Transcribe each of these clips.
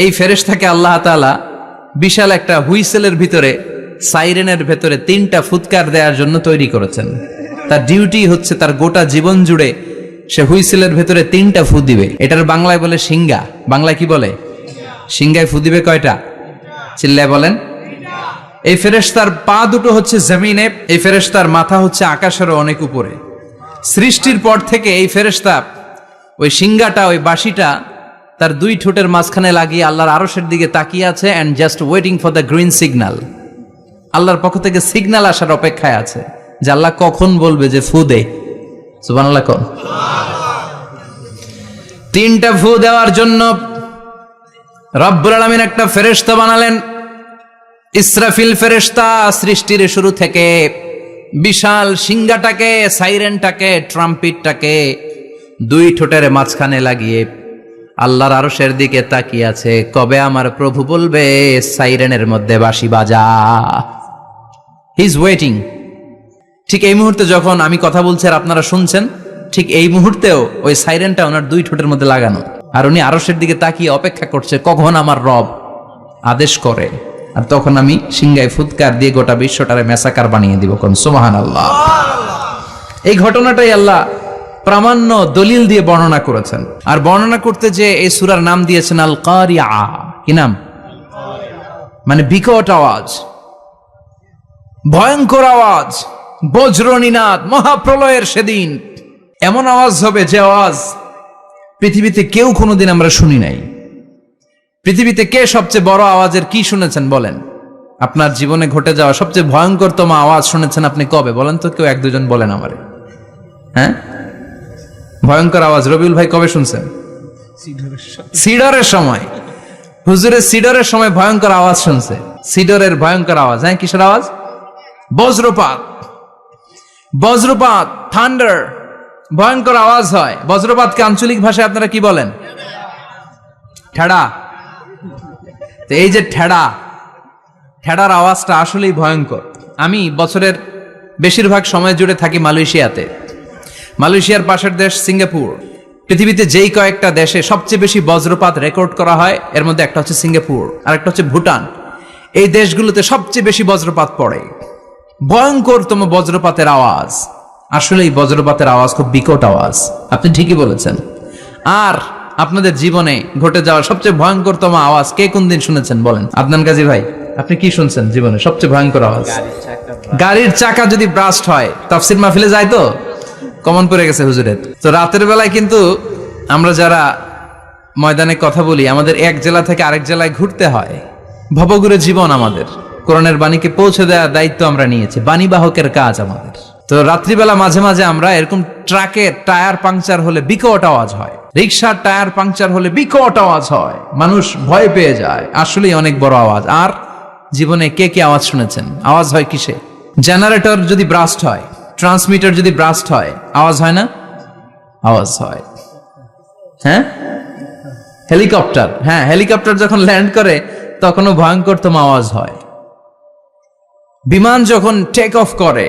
এই ফেরেশতাকে আল্লাহ তাআলা বিশাল একটা হুইসেলের ভিতরে, সাইরেনের ভেতরে 3টা ফুৎকার দেওয়ার জন্য তৈরি করেছেন। তার ডিউটি হচ্ছে তার গোটা জীবন জুড়ে সে হুইসেলের ভেতরে 3টা ফু দিবে। এটার বাংলায় বলে সিঙ্গা। বাংলায় কি বলে? সিঙ্গায় ফু দিবে কয়টা? চিল্লায় বলেন। এই ফেরেশতার পা দুটো হচ্ছে জমিনে, এই ফেরেশতার মাথা হচ্ছে আকাশেরও অনেক উপরে। সৃষ্টির পর থেকে এই ফেরেশতা ওই সিঙ্গাটা, ওই বাঁশিটা তার 2 ঠোঁটের মাঝখানে লাগিয়ে আল্লাহর আরশের দিকে তাকিয়ে আছে, and just waiting for the green signal. আল্লাহর পক্ষ থেকে সিগন্যাল আসার অপেক্ষায় আছে যে আল্লাহ কখন বলবে যে ফু দে। সুবহানাল্লাহ কোন 3টা ফু দেওয়ার জন্য রব্বুল আলামিন একটা ফেরেশতা বানালেন। ইসরাফিল ফেরেশতা সৃষ্টির শুরু থেকে বিশাল সিঙ্গাটাকে, সাইরেনটাকে, ট্রাম্পিটটাকে 2 ঠোঁটের মাঝখানে লাগিয়ে আল্লাহর আরশের দিকে তাকিয়ে আছে, কবে আমার প্রভু বলবে সাইরেনের মধ্যে বাঁশি বাজা। He is waiting. ঠিক এই মুহূর্তে যখন আমি কথা বলছি আর আপনারা শুনছেন, ঠিক এই মুহূর্তেও ওই সাইরেনটা ওনার 2 ঠোঁটের মধ্যে লাগানো, আর উনি আরশের দিকে তাকিয়ে অপেক্ষা করছে কখন আমার রব আদেশ করে, আর তখন আমি সিঙ্গায় ফুৎকার দিয়ে গোটা বিশ্বটারে মেসাকার বানিয়ে দিব। কোন সুবহানাল্লাহ। এই ঘটনাটাই আল্লাহ প্রামাণ্য দলিল দিয়ে বর্ণনা করেছেন। আর বর্ণনা করতে যে এই সূরার নাম দিয়েছেন আল কারিয়া। কি নাম? মানে বিকট আওয়াজ, ভয়ঙ্কর আওয়াজ, বজ্রনিনাদ, মহাপ্রলয়ের সেদিন এমন আওয়াজ হবে যে আওয়াজ পৃথিবীতে কেউ কোনোদিন আমরা শুনি নাই। পৃথিবীতে কে সবচেয়ে বড় আওয়াজের কি শুনেছেন বলেন? আপনার জীবনে ঘটে যাওয়া সবচেয়ে ভয়ঙ্করতম আওয়াজ শুনেছেন আপনি কবে বলেন তো? কেউ 1-2 জন বলেন আমারে। হ্যাঁ, ভয়ঙ্কর আওয়াজ রবিউল ভাই কবে শুনছেন? সিডরের সময়। হুজুরের সিডরের সময় ভয়ঙ্কর আওয়াজ শুনছে। সিডরের ভয়ঙ্কর আওয়াজ। হ্যাঁ, কিসের আওয়াজ? বজ্রপাত। বজ্রপাত, থান্ডার, ভয়ঙ্কর আওয়াজ হয়। বজ্রপাতকে আঞ্চলিক ভাষায় আপনারা কি বলেন? ঠেড়া। তো এই যে ঠেড়ার আওয়াজটা আসলেই ভয়ঙ্কর। আমি বছরের বেশিরভাগ সময় জুড়ে থাকি মালয়েশিয়াতে। মালয়েশিয়ার পাশের দেশ সিঙ্গাপুর। পৃথিবীতে যেই কয়েকটা দেশে সবচেয়ে বেশি বজ্রপাত রেকর্ড করা হয় এর মধ্যে একটা হচ্ছে সিঙ্গাপুর, আর একটা হচ্ছে ভুটান। এই দেশগুলোতে সবচেয়ে বেশি বজ্রপাত পড়ে। ভয়ঙ্করতম বজ্রপাতের আওয়াজ। আসলে এই বজ্রপাতের আওয়াজ খুব বিকট আওয়াজ। আপনি ঠিকই বলেছেন। আর আপনাদের জীবনে ঘটে যাওয়া সবচেয়ে ভয়ঙ্করতম আওয়াজ কে কোন দিন শুনেছেন বলেন? আদনান গাজী ভাই, আপনি কি শুনছেন জীবনে সবচেয়ে ভয়ঙ্কর আওয়াজ? গাড়ির চাকা যদি ব্রাস্ট হয়। তাফসীর মাহফিলে যায় তো কমন পড়ে গেছে হুজুরের। তো রাতের বেলায় কিন্তু আমরা যারা ময়দানে কথা বলি, আমাদের এক জেলা থেকে আরেক জেলায় ঘুরতে হয়। ভবঘুরে জীবন আমাদের। কোরআনের বাণীকে পৌঁছে দেওয়ার দায়িত্ব আমরা নিয়েছি, বাণীবাহকের কাজ আমাদের। তো রাত্রিবেলা মাঝে মাঝে আমরা এরকম ট্রাকের টায়ার পাংচার হলে বিকট আওয়াজ হয়, রিক্সার টায়ার পাংচার হলে বিকট আওয়াজ হয়, মানুষ ভয় পেয়ে যায়। আসলেই অনেক বড় আওয়াজ। আর জীবনে কে কে আওয়াজ শুনেছেন? আওয়াজ হয় কিসে? জেনারেটর যদি ব্রাস্ট হয়, ট্রান্সমিটার যদি ব্রাস্ট হয়, আওয়াজ হয় না? আওয়াজ হয়। হ্যাঁ, হেলিকপ্টার। হ্যাঁ, হেলিকপ্টার যখন ল্যান্ড করে তখনও ভয়ঙ্করতম আওয়াজ হয়। বিমান যখন টেক অফ করে,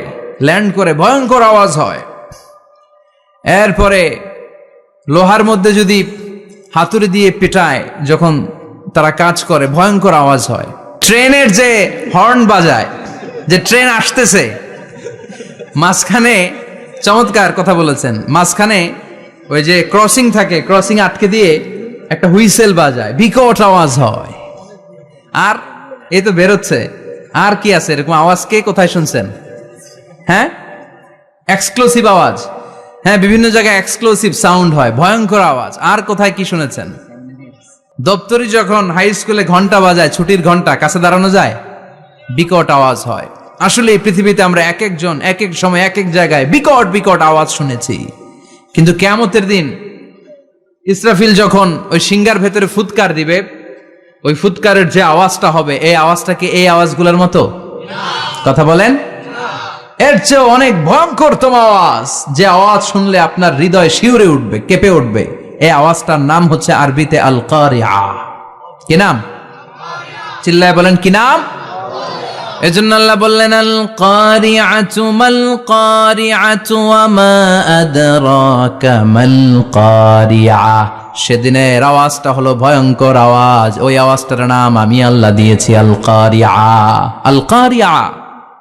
ল্যান্ড করে, ভয়ঙ্কর আওয়াজ হয়। এরপরে লোহার মধ্যে যদি হাতুড়ি দিয়ে পেটায় যখন তারা কাজ করে, ভয়ঙ্কর আওয়াজ হয়। ট্রেনের যে হর্ন বাজায়, যে ট্রেন আসতেছে, মাঝখানে চমৎকার কথা বলেছেন, মাঝখানে ওই যে ক্রসিং থাকে, ক্রসিং আটকে দিয়ে একটা হুইসেল বাজায়, বিকট আওয়াজ হয়। আর এই তো বেরোচ্ছে। আর কি আছে এরকম আওয়াজ? কে কোথায় শুনছেন? হ্যাঁ, এক্সক্লুসিভ আওয়াজ। হ্যাঁ, বিভিন্ন জায়গায় এক্সক্লুসিভ সাউন্ড হয়, ভয়ঙ্কর আওয়াজ। আর কোথায় কি শুনেছেন? দপ্তরি যখন হাই স্কুলে ঘন্টা বাজায়, ছুটির ঘন্টা, কাছে দাঁড়ানো যায়, বিকট আওয়াজ হয়। আসলে এই পৃথিবীতে আমরা এক একজন এক এক সময় এক এক জায়গায় বিকট বিকট আওয়াজ শুনেছি। কিন্তু কিয়ামতের দিন ইসরাফিল যখন ওই সিঙ্গার ভেতরে ফুৎকার দিবে, ওই ফুৎকারের যে আওয়াজটা হবে, এই আওয়াজটা কি এই আওয়াজগুলোর মতো? কথা বলেন। এর চেয়ে অনেক ভয়ঙ্করতম আওয়াজ, যে আওয়াজ শুনলে আপনার হৃদয় শিউরে উঠবে, কেঁপে উঠবে। এই আওয়াজটার নাম হচ্ছে আরবিতে আল কারিয়া। কি নাম? চিল্লায় বলেন কি নাম? এজন্য আল্লাহ বললেন আল কারিআতু মাল কারিআতু ওয়া মা আদরাকা মাল কারিআ। সেদিনের আওয়াজটা হলো ভয়ঙ্কর আওয়াজ, ওই আওয়াজটার নাম আমি আল্লাহ দিয়েছি আল কারিআ। আল কারিআ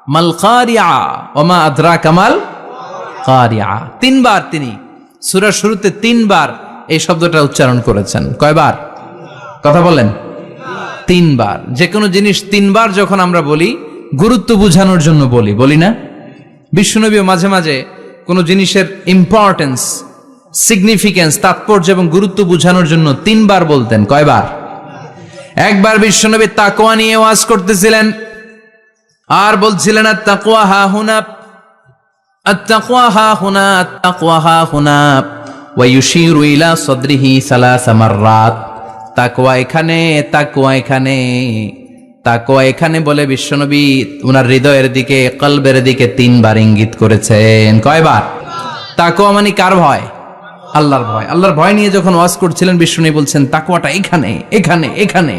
মাল কারিআ ওয়া মা আদরাকা মাল কারিআ। তিনবার তিনি সূরার শুরুতে তিনবার এই শব্দটা উচ্চারণ করেছেন। কয়বার কথা বলেন? তিনবার। যে কোনো জিনিস তিনবার যখন আমরা বলি গুরুত্ব বোঝানোর জন্য বলি না? বিশ্বনবীও মাঝে মাঝে কোনো জিনিসের ইম্পর্টেন্স, সিগনিফিকেন্স, তাৎপর্য এবং গুরুত্ব বোঝানোর জন্য তিনবার বলতেন। কয়বার? একবার বিশ্বনবী তাকওয়া নিয়ে ওয়াজ করতেছিলেন আর বলছিলেন আত-তাকওয়া হা হুনা, আত-তাকওয়া হা হুনা, আত-তাকওয়া হা হুনা ওয়া ইউশিরু ইলা সাদরিহি সালাসা মাররাত। তাকওয়া এখানে, তাকওয়া এখানে, তাকওয়া এখানে বলে বিশ্বনবী উনার হৃদয়ের দিকে, কলবের দিকে তিনবার ইঙ্গিত করেছেন। কয়বার? তাকওয়া মানে কার ভয়? আল্লাহর ভয়। আল্লাহর ভয় নিয়ে যখন ওয়াজ করছিলেন বিশ্বনবী বলছেন তাকওয়াটা এখানে, এখানে, এখানে।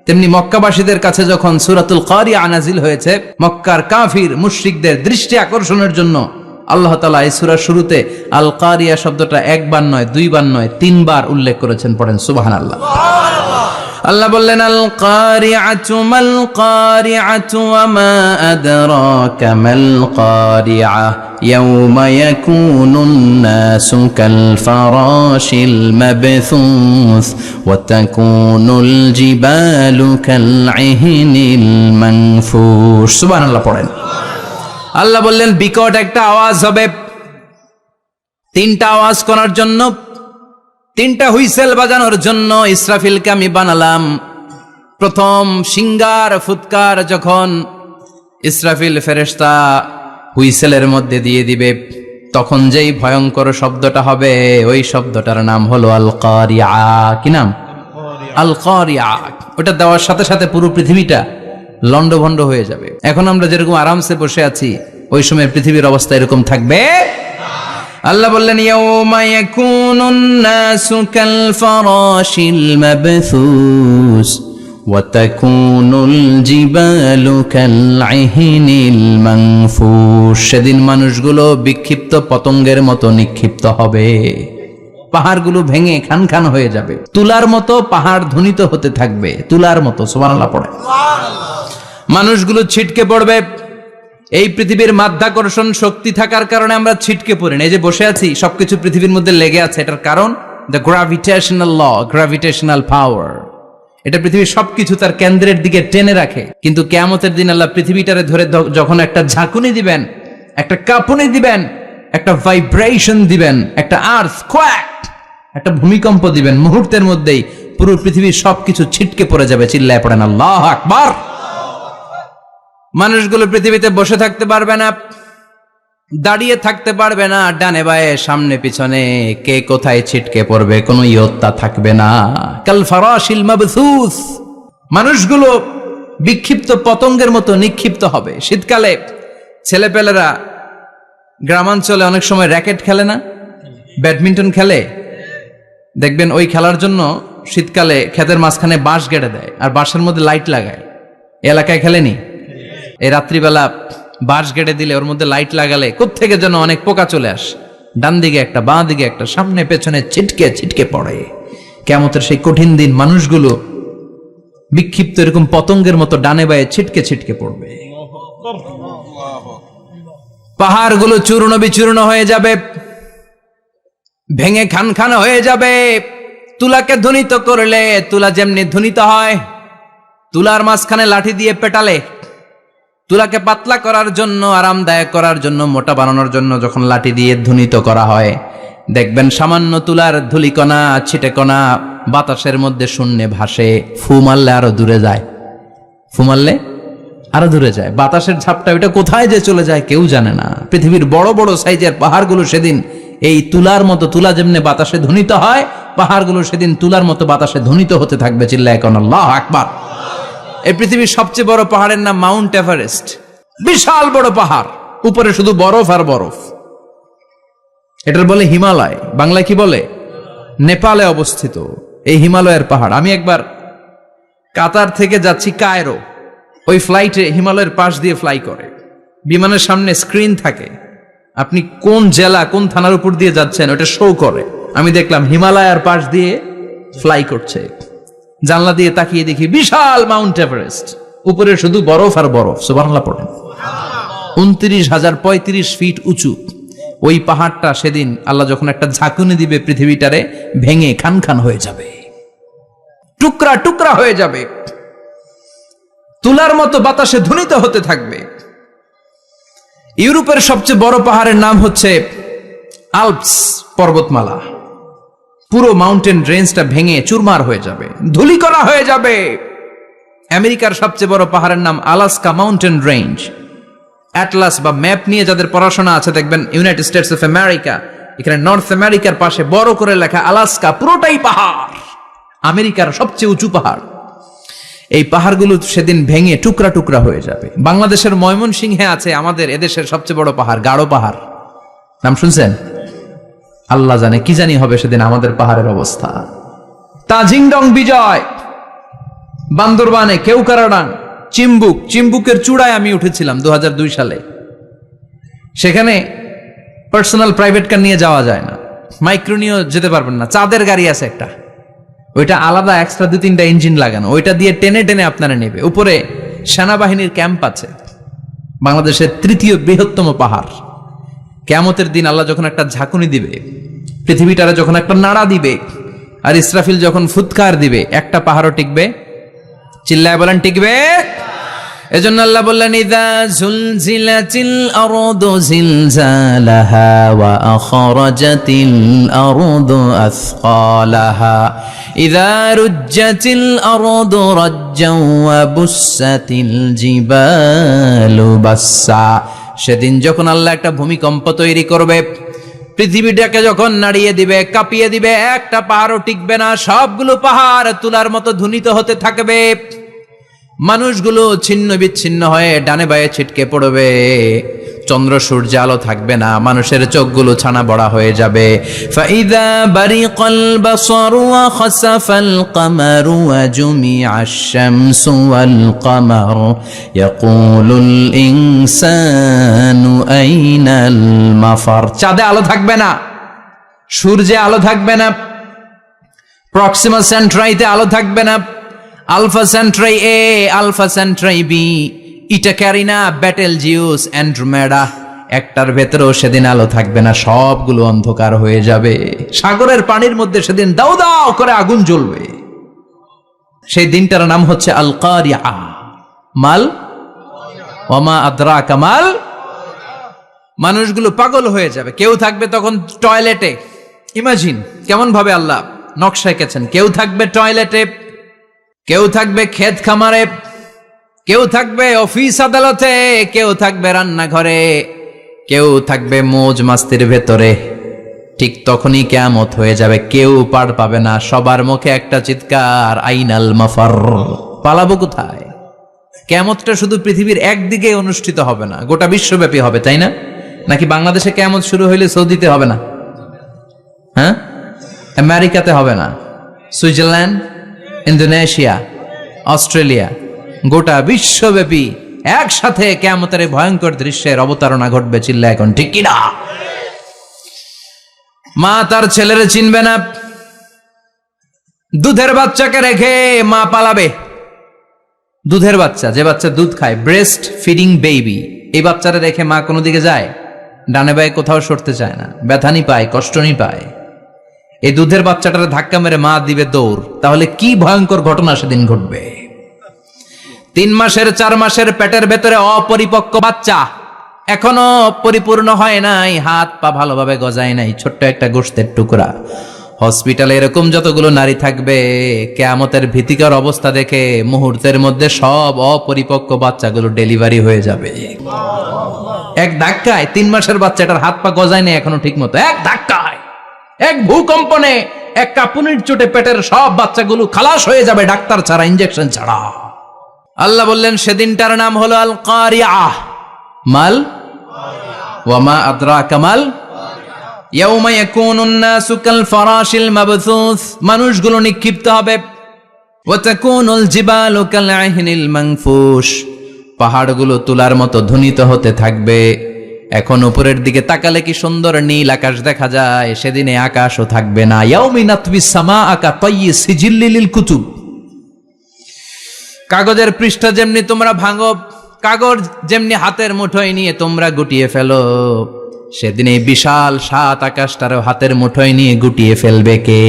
তেমনি মক্কাবাসীদের কাছে যখন সূরাতুল কারিআ নাজিল হয়েছে, মক্কার কাফির মুশরিকদের দৃষ্টি আকর্ষণের জন্য আল্লাহ তাআলা এই সূরার শুরুতে আল কারিয়া শব্দটা একবার নয়, দুইবার নয়, তিনবার উল্লেখ করেছেন। পড়েন সুবহানাল্লাহ। আল্লাহ বললেন আল কারিআতু মাল কারিআতু ওয়া মা আদরাকা মাল কারিআ ইয়াওমা ইয়াকুনুন নাসু কাল ফারাশিল মাবথুস ওয়া তাকুনুল জিবালু কাল ইহনিল মানফুশ। সুবহানাল্লাহ পড়েন। আল্লাহ বললেন বিকট একটা আওয়াজ হবে, তিনটা আওয়াজ করার জন্য, তিনটা হুইসেল বাজানোর জন্য ইসরাফিলকে আমি বানালাম। প্রথম সিঙ্গার ফুৎকার যখন ইসরাফিল ফেরেশতা হুইসেলের মধ্যে দিয়ে দিবে, তখন যেই ভয়ঙ্কর শব্দটা হবে ওই শব্দটার নাম হলো আল কারিআ। কি নাম? আল কারিআ। ওটা দেওয়ার সাথে সাথে পুরো পৃথিবীটা লন্ডভন্ড হয়ে যাবে। এখন আমরা যেরকম আরামসে বসে আছি, ওই সময় পৃথিবীর অবস্থা এরকম থাকবে। আল্লাহ বললেন ইয়াউমা ইয়াকুনুন নাসু কাল ফারাশিল মাবথুস ওয়া তাকুনুল জিবালু কাল ইহনিল মানফুশ। সেদিন মানুষগুলো বিক্ষিপ্ত পতঙ্গের মতো নিক্ষিপ্ত হবে, পাহাড়গুলো ভেঙে খান খান হয়ে যাবে, তুলার মতো পাহাড় ধ্বনিত হতে থাকবে, তুলার মতো। সুবহানাল্লাহ পড়ে। মানুষগুলো ছিটকে পড়বে। এই পৃথিবীর মাধ্যাকর্ষণ শক্তি থাকার কারণে আমরা ছিটকে পড়ি না। এই যে বসে আছি, সবকিছু পৃথিবীর মধ্যে লেগে আছে, এটার কারণ দ্য গ্র্যাভিটেশনাল ল, গ্র্যাভিটেশনাল পাওয়ার। এটা পৃথিবীর সবকিছু তার কেন্দ্রের দিকে টেনে রাখে। কিন্তু কিয়ামতের দিন আল্লাহ পৃথিবীটারে ধরে যখন একটা ঝাঁকুনি দিবেন, একটা কাঁপুনি দিবেন, একটা ভাইব্রেশন দিবেন, একটা আর্থকোয়েক, একটা ভূমিকম্প দিবেন, মুহূর্তের মধ্যেই পুরো পৃথিবীর সবকিছু ছিটকে পড়ে যাবে। চিল্লায় পড়েন আল্লাহু আকবার। মানুষগুলো পৃথিবীতে বসে থাকতে পারবে না, দাঁড়িয়ে থাকতে পারবে না, ডানে বায়ে সামনে পিছনে কে কোথায় ছিটকে পড়বে কোনো ইয়ত্তা থাকবে না। কাল ফারাশিল মাবথুস। মানুষগুলো বিক্ষিপ্ত পতঙ্গের মতো নিক্ষিপ্ত হবে। শীতকালে ছেলেপেলেরা গ্রামাঞ্চলে অনেক সময় র্যাকেট খেলে না, ব্যাডমিন্টন খেলে, দেখবেন ওই খেলার জন্য শীতকালে ক্ষেতের মাঝখানে বাঁশ গেড়ে দেয় আর বাঁশের মধ্যে লাইট লাগায়। এলাকায় খেলেনি? এই রাত্রিবেলা বাঁশ গেড়ে দিলে ওর মধ্যে লাইট লাগালে কোত্থেকে যেন অনেক পোকা চলে আসে, ডান দিকে একটা, বাঁ দিকে একটা, সামনে পেছনে ছিটকে ছিটকে পড়ে। কিয়ামতের সেই কঠিন দিন মানুষগুলো বিক্ষিপ্ত এরকম পতঙ্গের মতো ডানে বায়ে ছিটকে ছিটকে পড়বে। পাহাড়গুলো চূর্ণ বিচূর্ণ হয়ে যাবে, ভেঙে খান খান হয়ে যাবে। তুলাকে ধ্বনিত করলে তুলা যেমনি ধ্বনিত হয়, তুলার মাঝখানে লাঠি দিয়ে পেটালে, তুলাকে পাতলা করার জন্য, আরামদায়ক করার জন্য, মোটা বানানোর জন্য যখন লাঠি দিয়ে ধ্বনিত করা হয়, দেখবেন সামান্য তুলার ধুলিকণা, ছিটেকণা বাতাসের মধ্যে শূন্যে ভাসে। ফু মারলে আরো দূরে যায়, ফু মারলে আরো দূরে যায়। বাতাসের ঝাপটা ওইটা কোথায় যে চলে যায় কেউ জানে না। পৃথিবীর বড় বড় সাইজের পাহাড়গুলো সেদিন এই তুলার মতো, তুলা যেমনি বাতাসে ধ্বনিত হয়, পাহাড়গুলো সেদিন তুলার মতো বাতাসে ধ্বনিত হতে থাকবে। চিল্লায় এখন আল্লাহু আকবার। এই পৃথিবীর সবচেয়ে বড় পাহাড়ের নাম মাউন্ট এভারেস্ট। বিশাল বড় পাহাড়, উপরে শুধু বরফ আর বরফ। এটার বলে হিমালয়, বাংলায় কি বলে? নেপালে অবস্থিত এই হিমালয়ের পাহাড়। আমি একবার কাতার থেকে যাচ্ছি কায়রো, ওই ফ্লাইটে হিমালয়ের পাশ দিয়ে ফ্লাই করে, বিমানের সামনে স্ক্রিন থাকে, আপনি কোন জেলা কোন থানার উপর দিয়ে যাচ্ছেন ওটা শো করে। আমি দেখলাম হিমালয়ের পাশ দিয়ে ফ্লাই করছে, জানলা দিয়ে তাকিয়ে দেখি বিশাল মাউন্ট এভারেস্ট, উপরে শুধু বরফ আর বরফ। সুবহানাল্লাহ পড়েন। 29,035 ফিট উঁচু ওই পাহাড়টা সেদিন আল্লাহ যখন একটা ঝাঁকুনি দিবে, পৃথিবীটারে ভেঙে খান খান হয়ে যাবে, টুকরা টুকরা হয়ে যাবে, তুলার মতো বাতাসে ধ্বনিত হতে থাকবে। ইউরোপের সবচেয়ে বড় পাহাড়ের নাম হচ্ছে আল্পস পর্বতমালা। পুরো মাউন্টেন রেঞ্জটা ভেঙে চুরমার হয়ে যাবে, ধূলিকণা হয়ে যাবে। আমেরিকার সবচেয়ে বড় পাহাড়ের নাম আলাস্কা মাউন্টেন রেঞ্জ। অ্যাটলাস বা ম্যাপ নিয়ে যাদের পড়াশোনা আছে দেখবেন ইউনাইটেড স্টেটস অফ আমেরিকা, এখানে নর্থ আমেরিকার পাশে বড় করে লেখা আলাস্কা, পুরোটাই পাহাড়, আমেরিকার সবচেয়ে উঁচু পাহাড়। এই পাহাড়গুলো সেদিন ভেঙে টুকরা টুকরা হয়ে যাবে। বাংলাদেশের ময়মনসিংহে আছে আমাদের এদেশের সবচেয়ে বড় পাহাড়, গাঢ় পাহাড়, নাম শুনছেন? আল্লাহ জানে কি জানি হবে সেদিন আমাদের পাহাড়ের অবস্থা। তাজিংডং বিজয়, বান্দরবানে কেওক্রাডাং, চিম্বুকের চূড়ায় আমি উঠেছিলাম 2002 সালে। সেখানে পার্সোনাল প্রাইভেট কার নিয়ে যাওয়া যায় না, মাইক্রো নিয়েও যেতে পারবেন না। চাঁদের গাড়ি আছে একটা, ওইটা আলাদা এক্সট্রা 2-3টা ইঞ্জিন লাগানো, ওইটা দিয়ে টেনে টেনে আপনারা নেবে। উপরে সেনাবাহিনীর ক্যাম্প আছে। বাংলাদেশের 3য় বৃহত্তম পাহাড়। কিয়ামতের দিন আল্লাহ যখন একটা ঝাঁকুনি দিবে, পৃথিবীটারে যখন একটা নাড়া দিবে, আর ইসরাফিল যখন ফুৎকার দিবে, একটা পাহাড়ও টিকবে? চিল্লায় বলেন টিকবে? এজন্য আল্লাহ বললেন ইযা যুলজিলাতিল আরদু জিলজালাহা ওয়া আখরাজাতিল আরদু আসকালাহা ইযা রুজ্জাতিল আরদু রাজ্জাও ওয়া বুসাতিল জিবালু বাসসা। সেদিন যখন আল্লাহ একটা ভূমিকম্প তৈরি করবে, পৃথিবীটাকে যখন নাড়িয়ে দিবে, কাঁপিয়ে দিবে, একটা পাহাড়ও টিকবে না, সবগুলো পাহাড় তুলার মতো ধ্বনিত হতে থাকবে। মানুষগুলো ছিন্ন বিচ্ছিন্ন হয়ে ডানে বায়ে ছিটকে পড়বে, চন্দ্র সূর্য আলো থাকবে না, মানুষের চোখগুলো ছানা বড়া হয়ে যাবে। ফাইদা বারিকাল বাসারু ওয়া খাসাফাল কামারু ওয়া জুমিআশ শামসু ওয়াল কামার ইয়াকুলুল ইনসানু আইনাল মাফার। চাঁদে আলো থাকবে না, সূর্যে আলো থাকবে না, প্রক্সিমা সেন্ট্রাইতে আলো থাকবে না, আলফা সেন্ট্রাই এ, আলফা সেন্ট্রাই বি, ইটা ক্যারিনা, ব্যাটেল জিউস, অ্যান্ড্রোমেডা, একটার ভেতরেও সেদিন আলো থাকবে না, সবগুলো অন্ধকার হয়ে যাবে। সাগরের পানির মধ্যে সেদিন দাউ দাউ করে আগুন জ্বলবে। সেই দিনটার নাম হচ্ছে আল কারিআ। মাল ওয়ামা আদরাকা মাল। মানুষগুলো পাগল হয়ে যাবে। কেউ থাকবে তখন টয়লেটে, ইমাজিন কেমন ভাবে আল্লাহ নকশা এঁকেছেন। কেউ থাকবে টয়লেটে, কেউ থাকবে ক্ষেত খামারে, কেউ থাকবে অফিস আদালতে, কেউ থাকবে রান্নাঘরে, কেউ থাকবে মৌজ মাস্তির ভেতরে। ঠিক তখনই কিয়ামত হয়ে যাবে, কেউ পার পাবে না, সবার মুখে একটা চিৎকার, আইনাল মাফার। পালাবো কোথায়? কিয়ামতটা শুধু পৃথিবীর একদিকে অনুষ্ঠিত হবে না, গোটা বিশ্বব্যাপী হবে, তাই না? নাকি বাংলাদেশে কিয়ামত শুরু হইলে সৌদিতে হবে না? হ্যাঁ, আমেরিকাতে হবে না, সুইজারল্যান্ড, ইন্দোনেশিয়া, অস্ট্রেলিয়া, গোটা বিশ্বব্যাপী একসাথে কিয়ামতের ভয়ঙ্কর দৃশ্যের অবতারণা ঘটবে। চিল্লা এখন ঠিক কিনা? মা তার ছেলেরে চিনবে না, দুধের বাচ্চাকে রেখে মা পালাবে। দুধের বাচ্চা, যে বাচ্চা দুধ খায়, ব্রেস্ট ফিডিং বেবি, এই বাচ্চারা রেখে মা কোনো দিকে যায়? ডানে বায়ে কোথাও সরতে চায় না, ব্যথানি পায়, কষ্টনি পায়। এই দুধের বাচ্চাটারে ধাক্কা মেরে মা দিবে দৌড়। তাহলে কি ভয়ঙ্কর ঘটনা সেদিন ঘটবে। 3 মাসের 4 মাসের পেটের ভেতরে অপরিপক্ক বাচ্চা, এখনো পরিপূর্ণ হয় নাই, হাত পা ভালোভাবে গজায় নাই, ছোট্ট একটা গোশতের টুকরা। হসপিটালে এরকম যতগুলো নারী থাকবে, কিয়ামতের ভীতিকর অবস্থা দেখে মুহূর্তের মধ্যে সব অপরিপক্ক বাচ্চাগুলো ডেলিভারি হয়ে যাবে। এক ধাক্কায় 3 মাসের বাচ্চাটার হাত পা গজায় নাই এখনো ঠিক মতো, এক ধাক্কায়, এক ভূকম্পনে, এক কাঁপুনির চোটে পেটের সব বাচ্চাগুলো খালাস হয়ে যাবে, ডাক্তার ছাড়া, ইনজেকশন ছাড়া। আল্লাহ বললেন সেদিনটার নাম হলো আল কারিআ। মাল ওয়ামা আদরাকা মাল। ইয়াউমা ইয়াকুনুন নাসু কাল ফারাশিল মাবথুস, মানুষগুলো নিক্ষিপ্ত হবে। ওয়া তাকুনুল জিবালু কাল আহিনিল মানফুশ, পাহাড়গুলো তুলার মতো ধ্বনিত হতে থাকবে। এখন উপরের দিকে তাকালে কি সুন্দর নীল আকাশ দেখা যায়, সেদিনে আকাশও থাকবে না। ইয়াউমিন নাতবিস সামাআ কাতায়্যি সিজিল্লিল লিল কুতুব। কাগজের পৃষ্ঠা যেমনি তোমরা ভাঙো, কাগজ যেমনি হাতের মুঠোয় নিয়ে তোমরা গুটিয়ে ফেলো, সেদিন এই বিশাল সাত আকাশটারও হাতের মুঠোয় নিয়ে গুটিয়ে ফেলবে কে?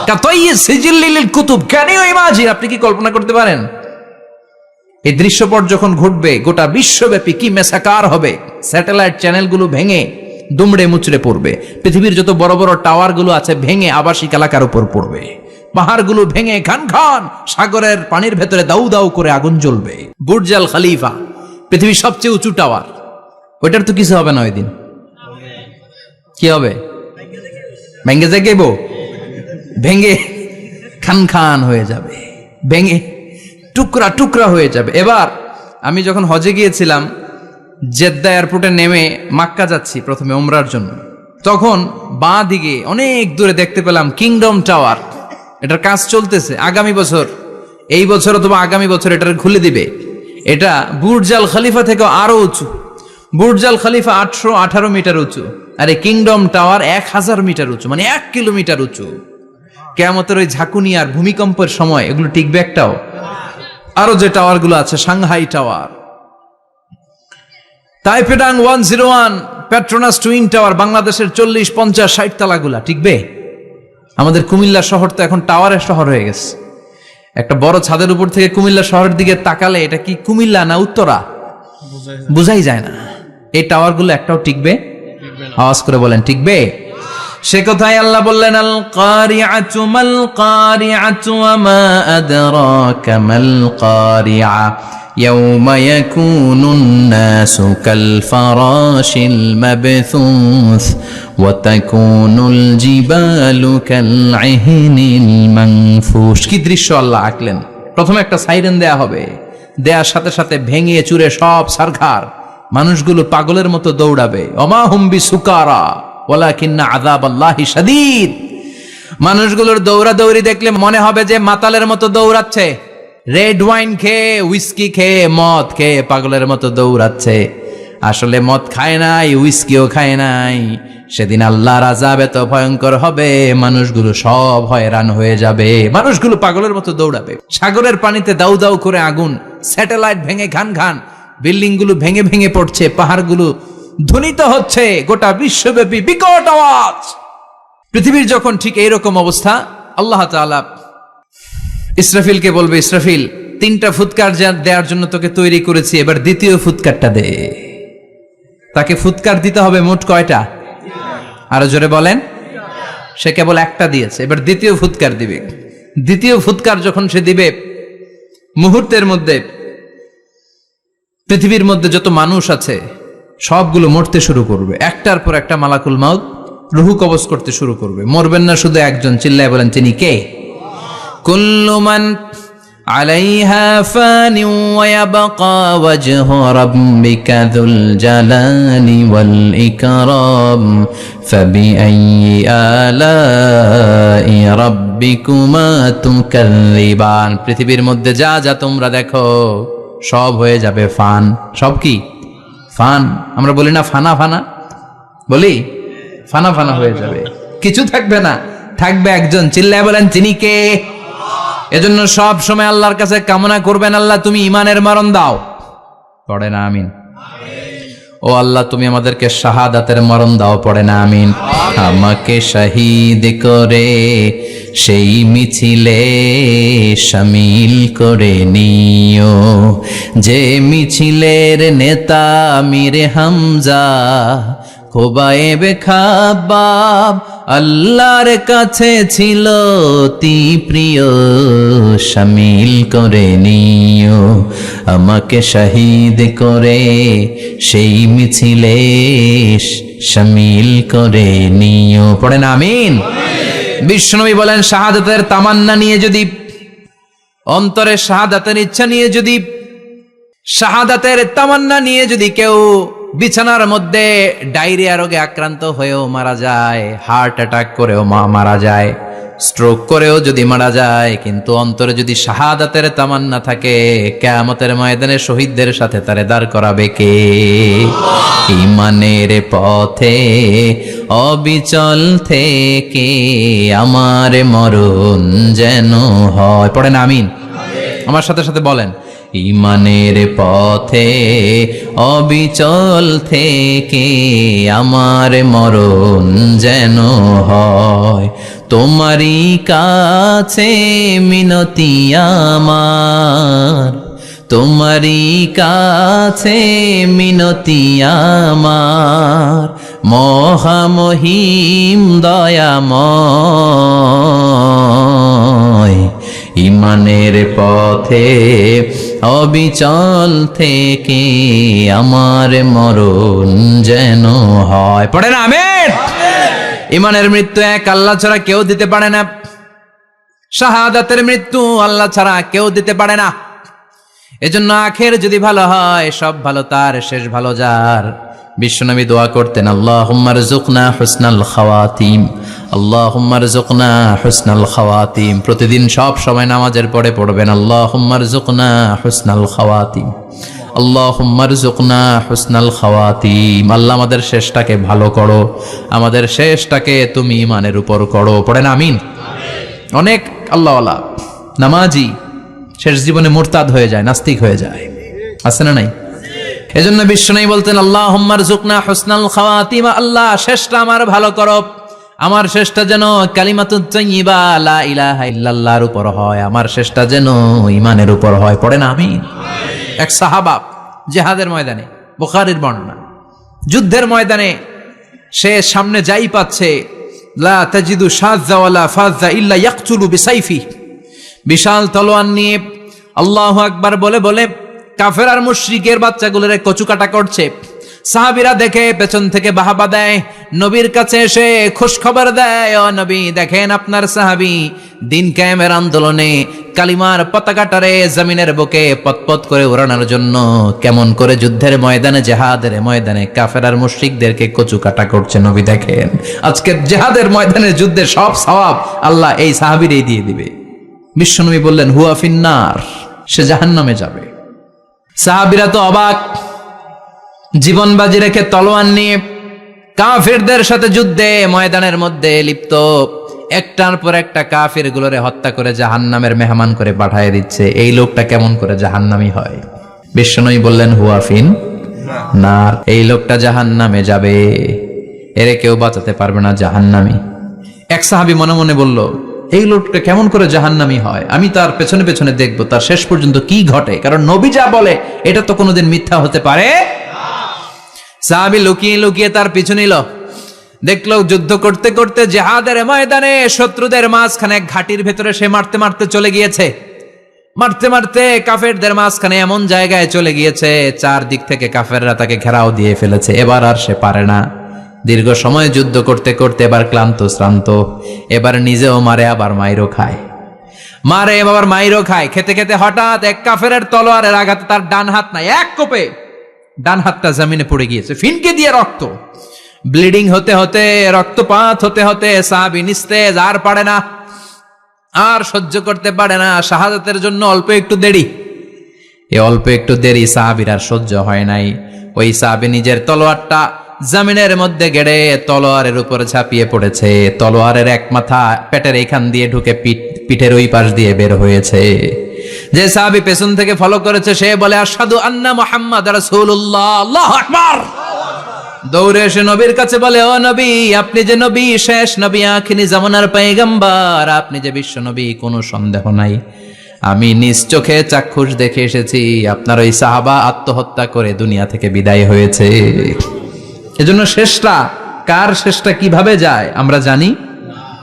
কাতায়্যি সিজিল্লিল লিল কুতুব। Can you imagine? আপনি কি কল্পনা করতে পারেন এই দৃশ্যপট যখন ঘটবে গোটা বিশ্বব্যাপী কি মেসাকার হবে? স্যাটেলাইট চ্যানেলগুলো ভেঙে দুমড়ে মুচড়ে পড়বে, পৃথিবীর যত বড় বড় টাওয়ারগুলো আছে ভেঙে আবাসিক এলাকার উপর পড়বে, পাহাড়গুলো ভেঙে খান খান সাগরের পানির ভেতরে দাউ দাউ করে আগুন জ্বলবে। বুর্জ আল খলিফা পৃথিবীর সবচেয়ে উঁচু টাওয়ার, ওইটার তো কিছু হবে না, ওই দিন কি হবে? ভেঙে যাইব, ভেঙে খান খান হয়ে যাবে, ভেঙে টুকরা টুকরা হয়ে যাবে। এবার আমি যখন হজে গিয়েছিলাম, জেদ্দা এয়ারপোর্টে নেমে মাক্কা যাচ্ছি প্রথমে উমরার জন্য, তখন বাঁ দিকে অনেক দূরে দেখতে পেলাম কিংডম টাওয়ার। এটার কাজ চলতেছে, আগামী বছর, এই বছর অথবা আগামী বছর এটার খুলে দিবে। এটা বুর্জ আল খলিফা থেকে আরো উঁচু। বুর্জ আল খলিফা 818 মিটার উঁচু, আর এই কিংডম টাওয়ার 1000 মিটার উঁচু, মানে 1 কিলোমিটার উঁচু। কিয়ামতের ওই ঝাঁকুনি আর ভূমিকম্পের সময় এগুলো টিকবে একটাও? আরো যে টাওয়ার গুলো আছে, Shanghai tower, Taipei 101, Petronas twin tower, বাংলাদেশের 40, 50, 60 তালাগুলা টিকবে? আমাদের কুমিল্লা শহর তো এখন টাওয়ারের শহর হয়ে গেছে। একটা বড় ছাদের উপর থেকে কুমিল্লা শহরের দিকে তাকালে এটা কি কুমিল্লা না উত্তরা বুঝাই যায় না। এই টাওয়ার গুলো একটাও টিকবে? আওয়াজ করে বলেন, টিকবে? সে কথাই আল্লাহ বললেন, আল কারিআতু মাল কারিআতু ওয়া মা আদরাকা মাল কারিআ ইয়াউমা ইয়াকুনুন নাসু কাল ফারাশিল মাবথুস ওয়া তাকুনুল জিবালু কাল ইহনিল মানফুশ। কি দৃশ্য আল্লাহ আঁকলেন! প্রথমে একটা সাইরেন দেয়া হবে, দেয়ার সাথে সাথে ভেঙে চুরে সব সারখার, মানুষগুলো পাগলের মতো দৌড়াবে। ওমা হুম বিসুকারা ওয়ালাকিন্না আযাবাল্লাহি শাদীদ। মানুষগুলোর দৌড়াদৌড়ি দেখলে মনে হবে যে মাতালের মতো দৌড়াচ্ছে, রেড ওয়াইন খেয়ে, উইস্কি খেয়ে, মদ খেয়ে পাগলের মতো দৌড়াচ্ছে। আসলে মদ খায় নাই, উইস্কিও খায় নাই। সেদিন আল্লাহর আযাব এত ভয়ঙ্কর হবে, মানুষগুলো সব হয়রান হয়ে যাবে, মানুষগুলো পাগলের মতো দৌড়াবে। সাগরের পানিতে দাউ দাউ করে আগুন, স্যাটেলাইট ভেঙে খান খান, বিল্ডিং গুলো ভেঙে ভেঙে পড়ছে, পাহাড়গুলো ধ্বনিত হচ্ছে, গোটা বিশ্বব্যাপী বিকট আওয়াজ। পৃথিবীর যখন ঠিক এইরকম অবস্থা, আল্লাহ তাআলা ইসরাফিলকে বলবে, ইসরাফিল 3টা ফুৎকার দেওয়ার জন্য তোকে তৈরি করেছি, এবার দ্বিতীয় ফুৎকারটা দে। তাকে ফুৎকার দিতে হবে মোট কয়টা? আরো জোরে বলেন। সে কেবল একটা দিয়েছে, এবার দ্বিতীয় ফুৎকার দিবে। দ্বিতীয় ফুৎকার যখন সে দিবে, মুহূর্তের মধ্যে পৃথিবীর মধ্যে যত মানুষ আছে সবগুলো মরতে শুরু করবে, একটার পর একটা মালাকুল মাউত রুহু কবজ করতে শুরু করবে। মরবেন না শুধু একজন, চিল্লায় বলেন তিনি কে? কুল্লু মান আলাইহা ফানি ওয়া ইয়াবকা ওয়াজহু রাব্বিকা যুল জালালি ওয়াল ইকরাম ফাবিআইয়ি আলাই রাব্বিকুমা তুকাযযিবান। পৃথিবীর মধ্যে যা যা তোমরা দেখো সব হয়ে যাবে ফান। সব কি? ফান। আমরা বলি না ফানা ফানা, বলি ফানা ফানা হয়ে যাবে, কিছু থাকবে না, থাকবে একজন, চিল্লায় বলেন তিনি কে? এজন্য সব সময় আল্লাহর কাছে কামনা করবেন, আল্লাহ তুমি ঈমানের মরণ দাও। পড়ে না আমিন? ও আল্লাহ তুমি আমাদেরকে শাহাদাতের মরণ দাও। পড়ে না আমিন? আমাকে শহীদ করে সেই মিছিলে শামিল করে নিও, যে মিছিলের নেতা মীরে হামজা খোবায়েবে খাব্বাব আল্লাহর কাছে ছিল অতি প্রিয়, শামিল করে নিও আমাকে শহীদ করে সেই মিছিলে শামিল করে নিও। পড়েন আমিন। বিশ্বনবী বলেন, শাহাদাতের তামান্না নিয়ে যদি, অন্তরে শাহাদাতের ইচ্ছা নিয়ে যদি, শাহাদাতের তামান্না নিয়ে যদি কেউ বিছানার মধ্যে ডায়রিয়া রোগে আক্রান্ত হয়েও মারা যায়, হার্ট অ্যাটাক করেও মারা যায়, স্ট্রোক করেও যদি মারা যায়, কিন্তু অন্তরে যদি শাহাদাতের তামান্না থাকে, কিয়ামতের ময়দানে শহীদদের সাথে তারে দাঁড় করাবে কে? ঈমানের পথে অবিচল থেকে আমার মরণ যেন হয়। পড়েন আমিন। আমার সাথে সাথে বলেন, ঈমানের পথে অবিচল থেকে আমার মরণ যেন হয়। তোমারই কাছে মিনতি আমার, তোমারই কাছে মিনতি আমার, মহামহিম দয়াময়। ঈমানের পথে অবিচল থেকে আমার মরণ যেন হয়। পড়েন আমিন। ঈমানের মৃত্যু এক আল্লাহ ছাড়া কেউ দিতে পারে না, শাহাদাতের মৃত্যু আল্লাহ ছাড়া কেউ দিতে পারে না। এজন্য আখের যদি ভালো হয়, সব ভালো তার, শেষ ভালো যার। বিশ্বনবী দোয়া করতেন, আল্লাহুম্মা রযুকনা হুসনাল খাওয়াতিম, আল্লাহুম্মা রযুকনা হুসনাল খাওয়াতিম। প্রতিদিন সব সময় নামাজের পরে পড়বেন, আল্লাহুম্মা রযুকনা হুসনাল খাওয়াতিম, আল্লাহুম্মা রযুকনা হুসনাল খাওয়াতিম। আল্লাহ আমাদের শেষটাকে ভালো করো, আমাদের শেষটাকে তুমি ঈমানের উপর করো। পড়েন আমিন। অনেক আল্লাহওয়ালা নামাজি শেষ জীবনে মুরতাদ হয়ে যায়, নাস্তিক হয়ে যায়, আছে না নাই? এজন্য বিশ্বনবী বলতেন, আল্লাহুম্মা রযুকনা হুসনাল খাওয়াতিম, আল্লাহ শেষটা আমার ভালো করো, আমার শেষটা যেন কালিমাতুত তাইয়্যিবা লা ইলাহা ইল্লাল্লাহর উপর হয়, আমার শেষটা যেন ঈমানের উপর হয়। পড়েন আমিন। এক সাহাবা জিহাদের ময়দানে, বুখারীর বর্ণনা, যুদ্ধের ময়দানে সে সামনে যাই পাচ্ছে, লা তাজিদু শাযযা ওয়ালা ফাযযা ইল্লা ইয়াকতুলু বিসাইফি, বিশাল তলোয়ার নিয়ে আল্লাহু আকবার বলে বলে কাফের আর মুশরিকের বাচ্চাগুলোর কচুকাটা করছে। সাহাবীরা দেখে পেছন থেকে বাহাবা দেয়, নবীর কাছে এসে খোঁজ খবর দেয়, ও নবী দেখেন আপনার সাহাবী দিন কায়েমের আন্দোলনে কালিমার পতাকাটারে জমিনের বুকে পতপত করে উড়ানোর জন্য কেমন করে যুদ্ধের ময়দানে, জিহাদের ময়দানে কাফের আর মুশরিকদেরকে কচুকাটা করছে। নবী দেখেন, আজকে জিহাদের ময়দানে যুদ্ধের সব সওয়াব আল্লাহ এই সাহাবীরই দিয়ে দিবে। বিশ্বনবী বললেন, হুয়া ফিন্নার, সে জাহান্নামে যাবে। সাহাবীরা তো অবাক, জীবন বাজি রেখে তলোয়ার নিয়ে কাফিরদের সাথে যুদ্ধে ময়দানের মধ্যে লিপ্ত, একটার পর একটা কাফির গুলোরে হত্যা করে জাহান্নামের মেহমান করে পাঠিয়ে দিচ্ছে। এই লোকটা কেমন করে জাহান্নামী হয়? বিশ্বনবী বললেন, হুয়া ফিন নার, এই লোকটা জাহান্নামে যাবে, এরে কেউ বাঁচাতে পারবে না, জাহান্নামী। এক সাহাবী মনে মনে বলল, এই লোকটা কেমন করে জাহান্নামী হয়, আমি তার পেছনে পেছনে দেখবো তার শেষ পর্যন্ত কি ঘটে, কারণ নবী যা বলে এটা তো কোনোদিন মিথ্যা হতে পারে। সাহাবী লুকিয়ে লুকিয়ে তার পিছু নিল, দেখলো যুদ্ধ করতে করতে জিহাদের ময়দানে শত্রুদের মাঝখানে এক ঘাটির ভেতরে সে মারতে মারতে চলে গিয়েছে, মারতে মারতে কাফেরদের মাঝখানে এমন জায়গায় চলে গিয়েছে, চারদিক থেকে কাফেররা তাকে ঘেরাও দিয়ে ফেলেছে। এবার আর সে পারে না, দীর্ঘ সময় যুদ্ধ করতে করতে এবার ক্লান্ত শ্রান্ত, এবার নিজেও মারে আবার মাইরও খায়, মারে আবার মাইরও খায়। খেতে খেতে হঠাৎ এক কাফেরের তলোয়ারের আঘাতে তার ডান হাত নাই, এক কোপে ডান হাতটা জমিনে পড়ে গিয়েছে, ফিনকে দিয়ে রক্ত, ব্লিডিং হতে হতে, রক্তপাত হতে হতে সাহাবী নিস্তেজ, আর পারে না, আর সহ্য করতে পারে না। শাহাদাতের জন্য অল্প একটু দেরি, এই অল্প একটু দেরি সাহাবীর আর সহ্য হয় নাই। ওই সাহাবী নিজের তলোয়ারটা জমিনের মধ্যে গেড়ে তলোয়ারের উপর ঝাঁপিয়ে পড়েছে, তলোয়ারের এক মাথা পেটের এইখান দিয়ে ঢুকে পিঠের ওই পাশ দিয়ে বের হয়েছে। যে সাহাবী পেছন থেকে ফলো করেছে সে বলে, আশহাদু আন্না মুহাম্মাদ রাসূলুল্লাহ, আল্লাহু আকবার। দৌড়ে এসে নবীর কাছে বলে, ও নবী, আপনি যে নবী, শেষ নবী, আখিরি জামানার পয়গম্বর, আপনি যে বিশ্ব নবী, কোনো সন্দেহ নাই, আমি নিজ চোখে চাক্ষুষ দেখে এসেছি আপনার ওই সাহাবা আত্মহত্যা করে দুনিয়া থেকে বিদায় হয়েছে। এজন্য শেষটা কার, শেষটা কিভাবে যায় আমরা জানি।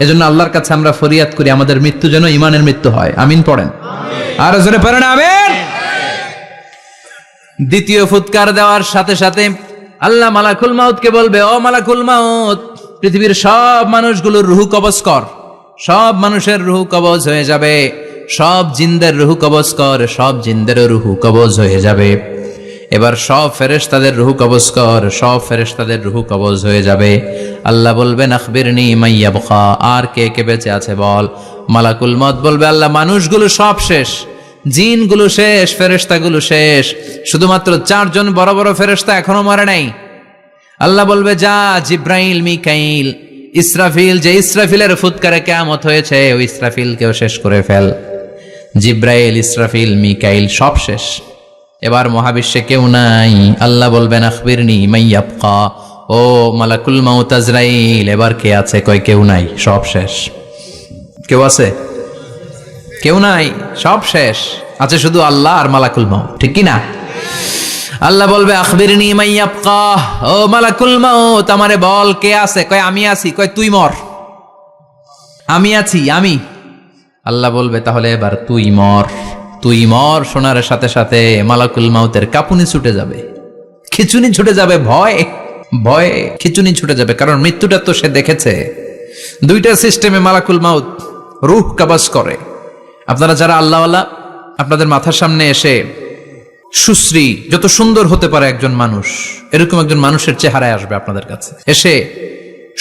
এজন্য আল্লাহর কাছে আমরা ফরিয়াদ করি আমাদের মৃত্যু যেন ঈমানের মৃত্যু হয়। আমিন পড়েন, আর জোরে পড়েন আমিন। দ্বিতীয় ফুৎকার দেওয়ার সাথে সাথে আল্লাহ মালাকুল মাউতকে বলবে, ও মালাকুল মাউত, পৃথিবীর সব মানুষগুলোর রুহ কবজ কর, সব মানুষের রুহ কবজ হয়ে যাবে, সব জিনদের রুহ কবজ কর, সব জিনদেরও রুহ কবজ হয়ে যাবে। এবার সব ফেরেশতাদের রূহ কবজ কর, সব ফেরেশতাদের রূহ কবজ হয়ে যাবে। আল্লাহ বলবেন আখবিরনি মাইয়াবকা, আর কে কে বেঁচে আছে বল। মালাকুল মউত বলবে আল্লাহ মানুষগুলো সব শেষ, জিনগুলো শেষ, ফেরেশতাগুলো শেষ, শুধুমাত্র 4 জন বড় বড় ফেরেশতা এখনো মরে নাই। আল্লাহ বলবে যা জিব্রাইল, মিকাইল, ইসরাফিল, যে ইসরাফিলের ফুৎকারে কিয়ামত হয়েছে ওই ইসরাফিলকেও শেষ করে ফেল। জিব্রাইল, ইসরাফিল, মিকাইল সব শেষ, এবার মহাবিশ্বে কেউ নাই। আল্লাহ বলবেন আখবিরনি মাইয়াবকা, ও মালাকুল মউত আজরাইল এবার কে আছে? কয় কেউ নাই, সব শেষ। কেউ আছে? কেউ নাই, সব শেষ, আছে শুধু আল্লাহ আর মালাকুল মউত, ঠিক কি না? আল্লাহ বলবে আখবিরনি মাইয়াবকা, ও মালাকুল মউত আমারে বল কে আছে? কয় আমি আছি। কয় তুই মর। আমি আছি, আমি। আল্লাহ বলবে তাহলে এবার তুই মর। তুই মর শোনার সাথে সাথে মালাকুল মউতের কাঁপুনি ছুটে যাবে, খিচুনি ছুটে যাবে, ভয় ভয়ে খিচুনি ছুটে যাবে, কারণ মৃত্যুটা তো সে দেখেছে। 2টা সিস্টেমে মালাকুল মউত রূহ কবজ করে। আপনারা যারা আল্লাহওয়ালা, আপনাদের মাথার সামনে এসে সুশ্রী, যত সুন্দর হতে পারে একজন মানুষ, এরকম একজন মানুষের চেহারায় আসবে আপনাদের কাছে, এসে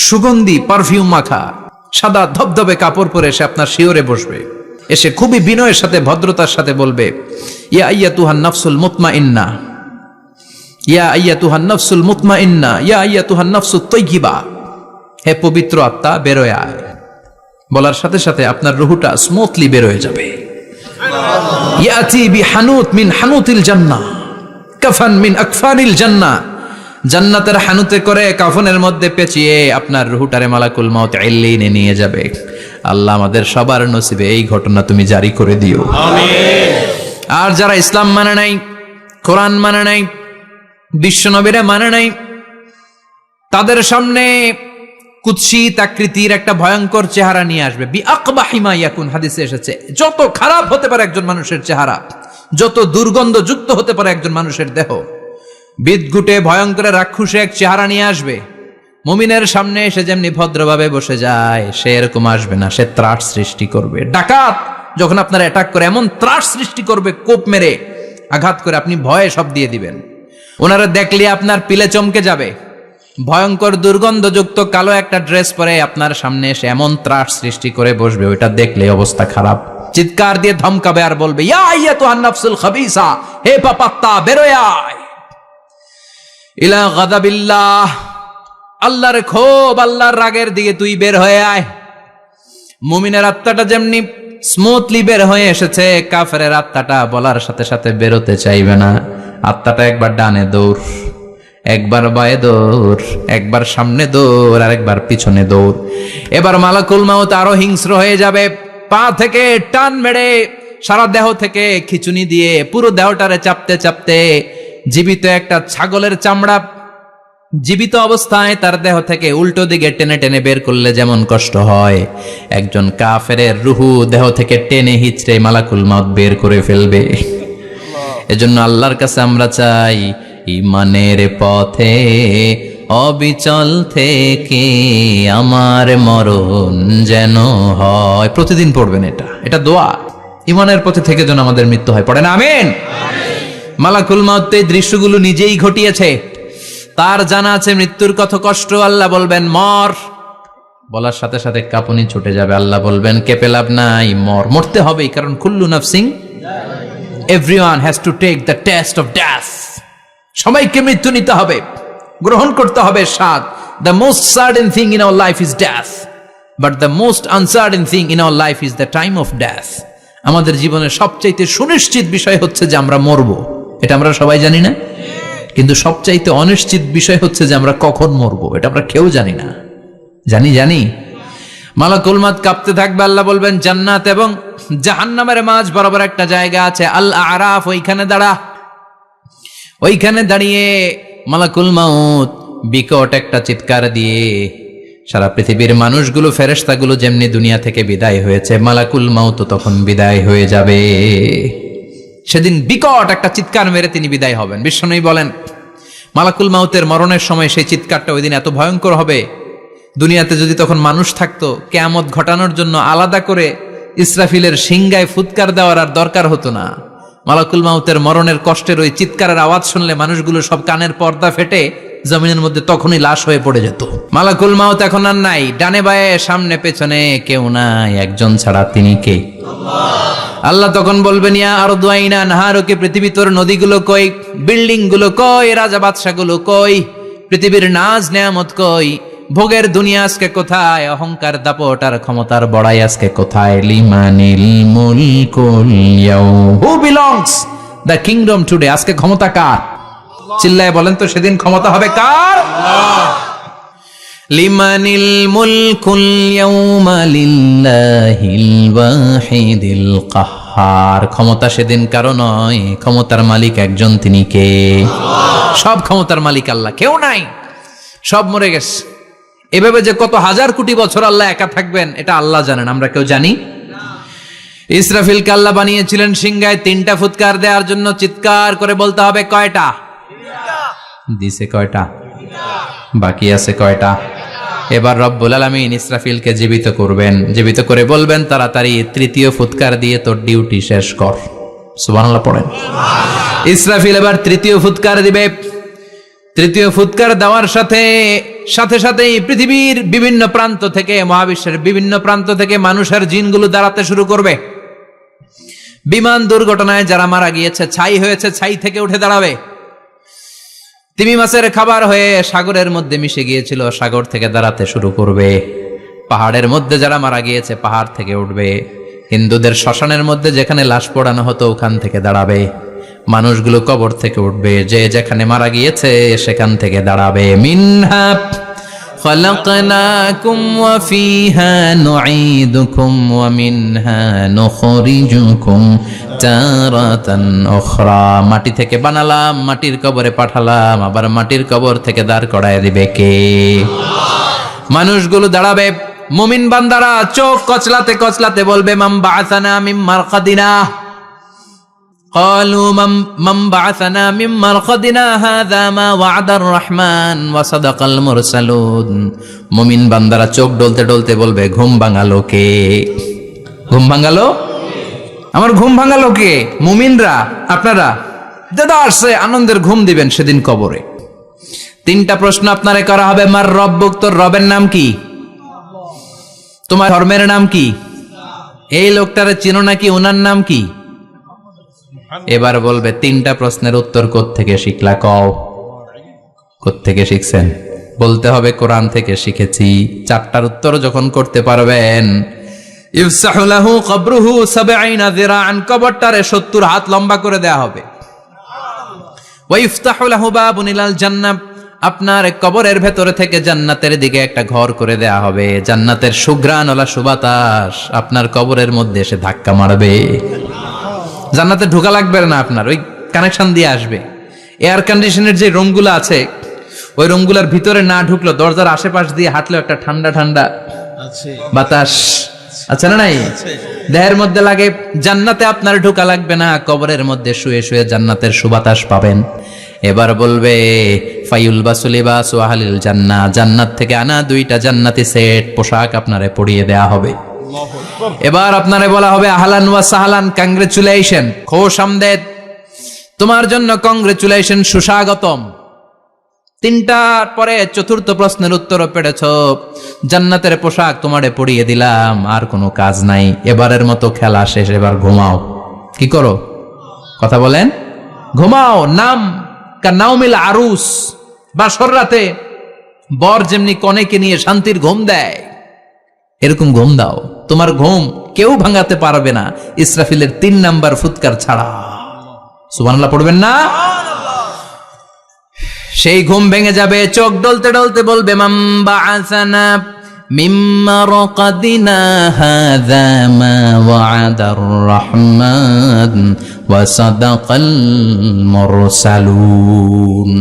সুগন্ধি পারফিউম মাখা সাদা ধবধবে কাপড় পরে এসে আপনার শিওরে বসবে, এসে খুবই বিনয়ের সাথে ভদ্রতার সাথে বলবে ইয়া আইয়াতুহান নাফসুল মুতমাইন্না, ইয়া আইয়াতুহান নাফসুল মুতমাইন্না, ইয়া আইয়াতুহান নাফসুত তাইয়্যিবা, হে পবিত্র আত্মা বেরোয় আয়। বলার সাথে সাথে আপনার রুহটা স্মুথলি বেরোয় যাবে। ইয়াতি বিহানুত মিন হানুতিল জান্নাহ, কাফান মিন আকফানিল জান্নাহ, জান্নাতের হানুতে করে কাফনের মধ্যে পেঁচিয়ে আপনার রুহটারে মালাকুল মউত ইল্লিনে নিয়ে যাবে। আল্লাহ আমাদের সবার নসিবে এই ঘটনা তুমি জারি করে দিও, আমিন। আর যারা ইসলাম মানে নাই, কোরআন মানে নাই, বিশ্বনবীরে মানে নাই, তাদের সামনে কুৎসিত আকৃতির একটা ভয়ঙ্কর চেহারা নিয়ে আসবে। বিআকবাহি মা ইয়াকুন, হাদিসে এসেছে যত খারাপ হতে পারে একজন মানুষের চেহারা, যত দুর্গন্ধযুক্ত হতে পারে একজন মানুষের দেহ, বিদঘুটে ভয়ঙ্কর রাক্ষসে এক চেহারা নিয়ে আসবে। মুমিনের সামনে এসে যেমনি ভদ্রভাবে বসে যায়, সে এরকম আসবে না, সে ত্রাস সৃষ্টি করবে। ডাকাত যখন আপনার অ্যাটাক করে এমন ত্রাস সৃষ্টি করবে, কোপ মেরে আঘাত করে আপনি ভয়ে সব দিয়ে দিবেন। ওনারা দেখলে আপনার পিলে চমকে যাবে। ভয়ঙ্কর দুর্গন্ধযুক্ত কালো একটা ড্রেস পরে আপনার সামনে এসে এমন ত্রাস সৃষ্টি করে বসবে, ওইটা দেখলে অবস্থা খারাপ। চিৎকার দিয়ে ধমকাবে আর বলবে ইয়া আইয়াতুহান নাফসুল খাবিসা, হে পাপাত্তা বেরোয় আয় ইলা গাদাবিল্লাহ, আল্লাহর ক্ষোভ, আল্লাহর রাগের দিকে তুই বের হয়ে আয়। মুমিনের আত্মাটা যেমনি স্মুথলি বের হয়ে এসেছে, কাফেরের আত্মাটা বলার সাথে সাথে বেরোতে চাইবে না। আত্মাটা একবার ডানে দৌড়, একবার বায়ে দৌড়, একবার সামনে দৌড়, আর একবার পিছনে দৌড়। এবার মালাকুল মউত আরো হিংস্র হয়ে যাবে, পা থেকে টান মেরে সারা দেহ থেকে খিচুনি দিয়ে পুরো দেহটারে চাপতে চাপতে জীবিত একটা ছাগলের চামড়া জীবিত অবস্থায় তার দেহ থেকে উল্টো দিকে টেনে টেনে বের করলে যেমন কষ্ট হয়, একজন কাফেরের রুহু দেহ থেকে টেনে হিচড়ে মালাকুল মউত বের করে ফেলবে। এজন্য আল্লাহর কাছে আমরা চাই ঈমানের পথে অবিচল থেকে আমার মরণ যেন হয়। প্রতিদিন পড়বেন এটা দোয়া, ঈমানের পথে থেকে যেন আমাদের মৃত্যু হয়। পড়েন আমিন। মালাকুল মউত এই দৃশ্যগুলো নিজেই ঘটিয়েছে, তার জানা আছে মৃত্যুর কত কষ্ট। আল্লাহ বলবেন মর, বলার সাথে সাথে কাঁপুনি ছুটে যাবে। আল্লাহ বলবেন কেঁপে লাভ নাই, মর, মরতে হবেই, কারণ কুল্লু নাফসিন, everyone has to take the test of death. সবাইকে মৃত্যু নিতে হবে, গ্রহণ করতে হবে স্বাদ। The most certain thing in our life is death, but the most uncertain thing in our life is the time of death. আমাদের জীবনের সবচাইতে সুনিশ্চিত বিষয় হচ্ছে যে আমরা মরবো, এটা আমরা সবাই জানি না, কিন্তু সবচাইতে অনিশ্চিত বিষয় হচ্ছে যে আমরা কখন মরবো, এটা আমরা কেউ জানি না। জানি মালাকুল মউত কাঁপতে থাকবে। আল্লাহ বলবেন জান্নাত এবং জাহান্নামের মাঝ বরাবর একটা জায়গা আছে, আল আরাফ, ওইখানে দাঁড়া। ওইখানে দাঁড়িয়ে মালাকুল মউত বিকট একটা চিৎকার দিয়ে সারা পৃথিবীর মানুষগুলো, ফেরেশতাগুলো যেমনি দুনিয়া থেকে বিদায় হয়েছে, মালাকুল মউত তখন বিদায় হয়ে যাবে। সেদিন বিকট একটা চিৎকার মেরে তিনি বিদায় হবেন। বিশ্বনবী বলেন মালাকুল মউতের মরণের সময় সেই চিৎকারটা ওই দিন এত ভয়ঙ্কর হবে, দুনিয়াতে যদি তখন মানুষ থাকতো, কিয়ামত ঘটানোর জন্য আলাদা করে ইসরাফিলের সিংগায় ফুৎকার দেওয়ার আর দরকার হতো না। মালাকুল মাউতের মরণের কষ্টের ওই চিৎকারের আওয়াজ শুনলে মানুষগুলো সব কানের পর্দা ফেটে জমিনের মধ্যে তখনই লাশ হয়ে পড়ে যেত। মালাকুল মাউত এখন আর নাই, ডানে বায়ে সামনে পেছনে কেউ নাই, একজন ছাড়া, তিনি কে? আল্লাহ তখন বলবেন, ইয়া আরদু আইনা নাহারুকে, পৃথিবী তোর নদীগুলো কই, বিল্ডিং গুলো কই, রাজা বাদশা গুলো কই, পৃথিবীর নাজ নেয়ামত কই, ভোগের দুনিয়া আজকে কোথায়, অহংকার দাপট আর ক্ষমতার বড়াই আজকে কোথায়? লিমানিল মুলকুল ইয়াউম, who belongs the kingdom today, আজকে ক্ষমতা কার? চিল্লায় বলেন তো, সেদিন ক্ষমতা হবে কার? লিমানিল মুলকুল ইয়াউমা লিল্লাহিল ওয়াহিদিল কাহ্হার, ক্ষমতা সেদিন কারো নয়, ক্ষমতার মালিক একজন, তিনি কে? সব ক্ষমতার মালিক আল্লাহ, কেউ নাই, সব মরে গেছে। এভাবে যে কত হাজার কোটি বছর আল্লাহ একা থাকবেন এটা আল্লাহ জানেন, আমরা কেউ জানি? ইসরাফিলকে আল্লাহ বানিয়েছিলেন সিংহায় 3টা ফুৎকার দেওয়ার জন্য, চিৎকার করে বলতে হবে কয়টা? দিছে কয়টা? বাকি আছে কয়টা? এবার রব্বুল আলামিন ইসরাফিলকে জীবিত করবেন, জীবিত করে বলবেন, তাড়াতাড়ি 3য় ফুৎকার দিয়ে তোর ডিউটি শেষ কর। সুবহানাল্লাহ পড়েন। ইসরাফিল এবার 3য় ফুৎকার দিবে। 3য় ফুৎকার দেওয়ার সাথে সাথেই পৃথিবীর বিভিন্ন প্রান্ত থেকে, মহাবিশ্বের বিভিন্ন প্রান্ত থেকে মানুষের জিনগুলো দাঁড়াতে শুরু করবে। বিমান দুর্ঘটনায় যারা মারা গিয়েছে, ছাই হয়েছে, ছাই থেকে উঠে দাঁড়াবে। তিমি মাছের খাবার হয়ে সাগরের মধ্যে মিশে গিয়েছিল, সাগর থেকে দাঁড়াতে শুরু করবে। পাহাড়ের মধ্যে যারা মারা গিয়েছে, পাহাড় থেকে উঠবে। হিন্দুদের শ্মশানের মধ্যে যেখানে লাশ পোড়ানো হতো, ওখান থেকে দাঁড়াবে। মানুষগুলো কবর থেকে উঠবে, যে যেখানে মারা গিয়েছে সেখান থেকে দাঁড়াবে। মিনহা খালাকনাকুম ওয়া ফিহা নুঈদুকুম ওয়া মিনহা নুখরিজুকুম তারাতান উখরা, মাটি থেকে বানালাম, মাটির কবরে পাঠালাম, আবার মাটির কবর থেকে দাঁড় করায় দিবে কে? মানুষগুলো দাঁড়াবে। মুমিন বান্দারা চোখ কচলাতে কচলাতে বলবে, মান বাআসানা মিন মারকাদিনা, قالوا من بعثنا من مرقدنا هذا ما وعد الرحمن وصدق المرسلون। মুমিন বান্দারা চোখ ডলতে ডলতে বলবে, ঘুম ভাঙালো কে? ঘুম ভাঙালো? আমার ঘুম ভাঙালো কে? মুমিনরা, আপনারা দাদা আসছে, আনন্দের ঘুম দিবেন সেদিন কবরে। 3টা প্রশ্ন আপনারে করা হবে। মার রব্বুক, তোর রবের নাম কি? তোমার ধর্মের নাম কি? এই লোকটারে চিনো নাকি? ওনার নাম কি? এবার বলবে 3টা প্রশ্নের উত্তর কোত্থেকে শিখলা? কও, কোত্থেকে শিখছেন? বলতে হবে কোরআন থেকে শিখেছি। 4টার উত্তর যখন করতে পারবেন, ইফসাহু লাহু কবরুহু 70 যিরাআন, কবরটারে 70 হাত লম্বা করে দেয়া হবে। ওয়া ইফতাহু লাহু বাবুন ইলাল জান্নাহ, আপনার কবরের ভেতরে থেকে জান্নাতের দিকে একটা ঘর করে দেয়া হবে। জান্নাতের সুঘ্রাণওয়ালা সুবাতাস আপনার কবরের মধ্যে এসে ধাক্কা মারবে। জান্নাতে ঢোকা লাগবে না, আপনার ওই কানেকশন দিয়ে আসবে। এয়ার কন্ডিশনের যে রুমগুলো আছে, ওই রুমগুলোর ভিতরে না ঢুকলো, দরজার আশেপাশ দিয়ে হাঁটলেও একটা ঠান্ডা ঠান্ডা বাতাস আছে না? নাই? দেহের মধ্যে লাগে। জান্নাতে আপনার ঢোকা লাগবে না, কবরের মধ্যে শুয়ে শুয়ে জান্নাতের সুবাতাস পাবেন। এবার বলবে ফায়ুলবাসু লিবাসু আহলিল জান্নাহ, জান্নাত থেকে আনা 2টা জান্নাতি সেট পোশাক আপনারে পরিয়ে দেয়া হবে। এবার আপনারে বলা হবে আহলান ওয়া সাহলান, কংগ্রেচুলেশন, খোশ আমদেদ, তোমার জন্য কংগ্রেচুলেশন, সুস্বাগতম। 3টার পরে 4র্থ প্রশ্নের উত্তরও পেরেছ, জান্নাতের পোশাক তোমারে পরিয়ে দিলাম, আর কোনো কাজ নাই, এবারের মতো খেলা শেষ, এবার ঘুমাও। কি করো? কথা বলেন। ঘুমাও। নাম কানাউমিল আরুস, বাসর রাতে বর যেমনি কনেকে নিয়ে শান্তির ঘুম দেয়, এরকম ঘুম দাও। তোমার ঘুম কেউ ভাঙাতে পারবে না, ইসরাফিলের 3 নাম্বার ফুৎকার ছাড়া। সুবহানাল্লাহ পড়বেন না? সেই ঘুম ভেঙে যাবে, চোখ ডলতে ডলতে বলবে, মান বাআসানা মিন মারকাদিনা হাযা মা ওয়া'দার রহমান ওয়া সাদাকাল মুরসালুন।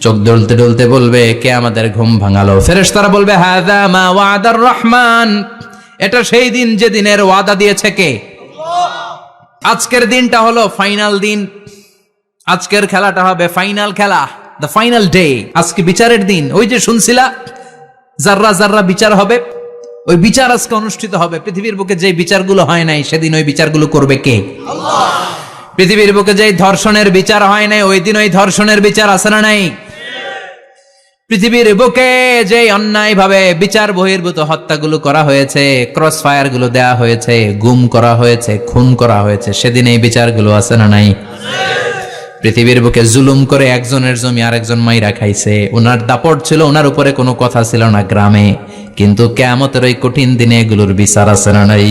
চোখ ডলতে ডলতে বলবে, কে আমাদের ঘুম ভাঙালো? ফেরেশতারা বলবে, হাযা মা ওয়া'দার রহমান, এটা সেই দিন যে দিনের ওয়াদা দিয়েছে কে? আজকের দিনটা হলো ফাইনাল দিন, আজকের খেলাটা হবে ফাইনাল খেলা, দ্য ফাইনাল ডে। আজকে বিচারের দিন। ওই যে শুনছিলা জাররা জাররা বিচার হবে, ওই বিচার আজকে অনুষ্ঠিত হবে। পৃথিবীর বুকে যে বিচারগুলো হয় নাই, সেদিন ওই বিচারগুলো করবে কে? আল্লাহ। পৃথিবীর বুকে যেই ধর্ষণের বিচার হয় নাই, ওই দিন ওই ধর্ষণের বিচার আছে না নাই? পৃথিবীর বুকে যে অন্যায় ভাবে বিচার বহির্ভূত হত্যাগুলো করা হয়েছে, ক্রস ফায়ার গুলো দেয়া হয়েছে, গুম করা হয়েছে, খুন করা হয়েছে, সেদিন এই বিচারগুলো আছে না নাই? পৃথিবীর বুকে জুলুম করে একজনের জমি আরেকজন মাইরা খাইছে, ওনার দাপট ছিল, ওনার উপরে কোনো কথা ছিল না গ্রামে, কিন্তু কিয়ামতের ওই কঠিন দিনে এগুলোর বিচার আছে না নাই?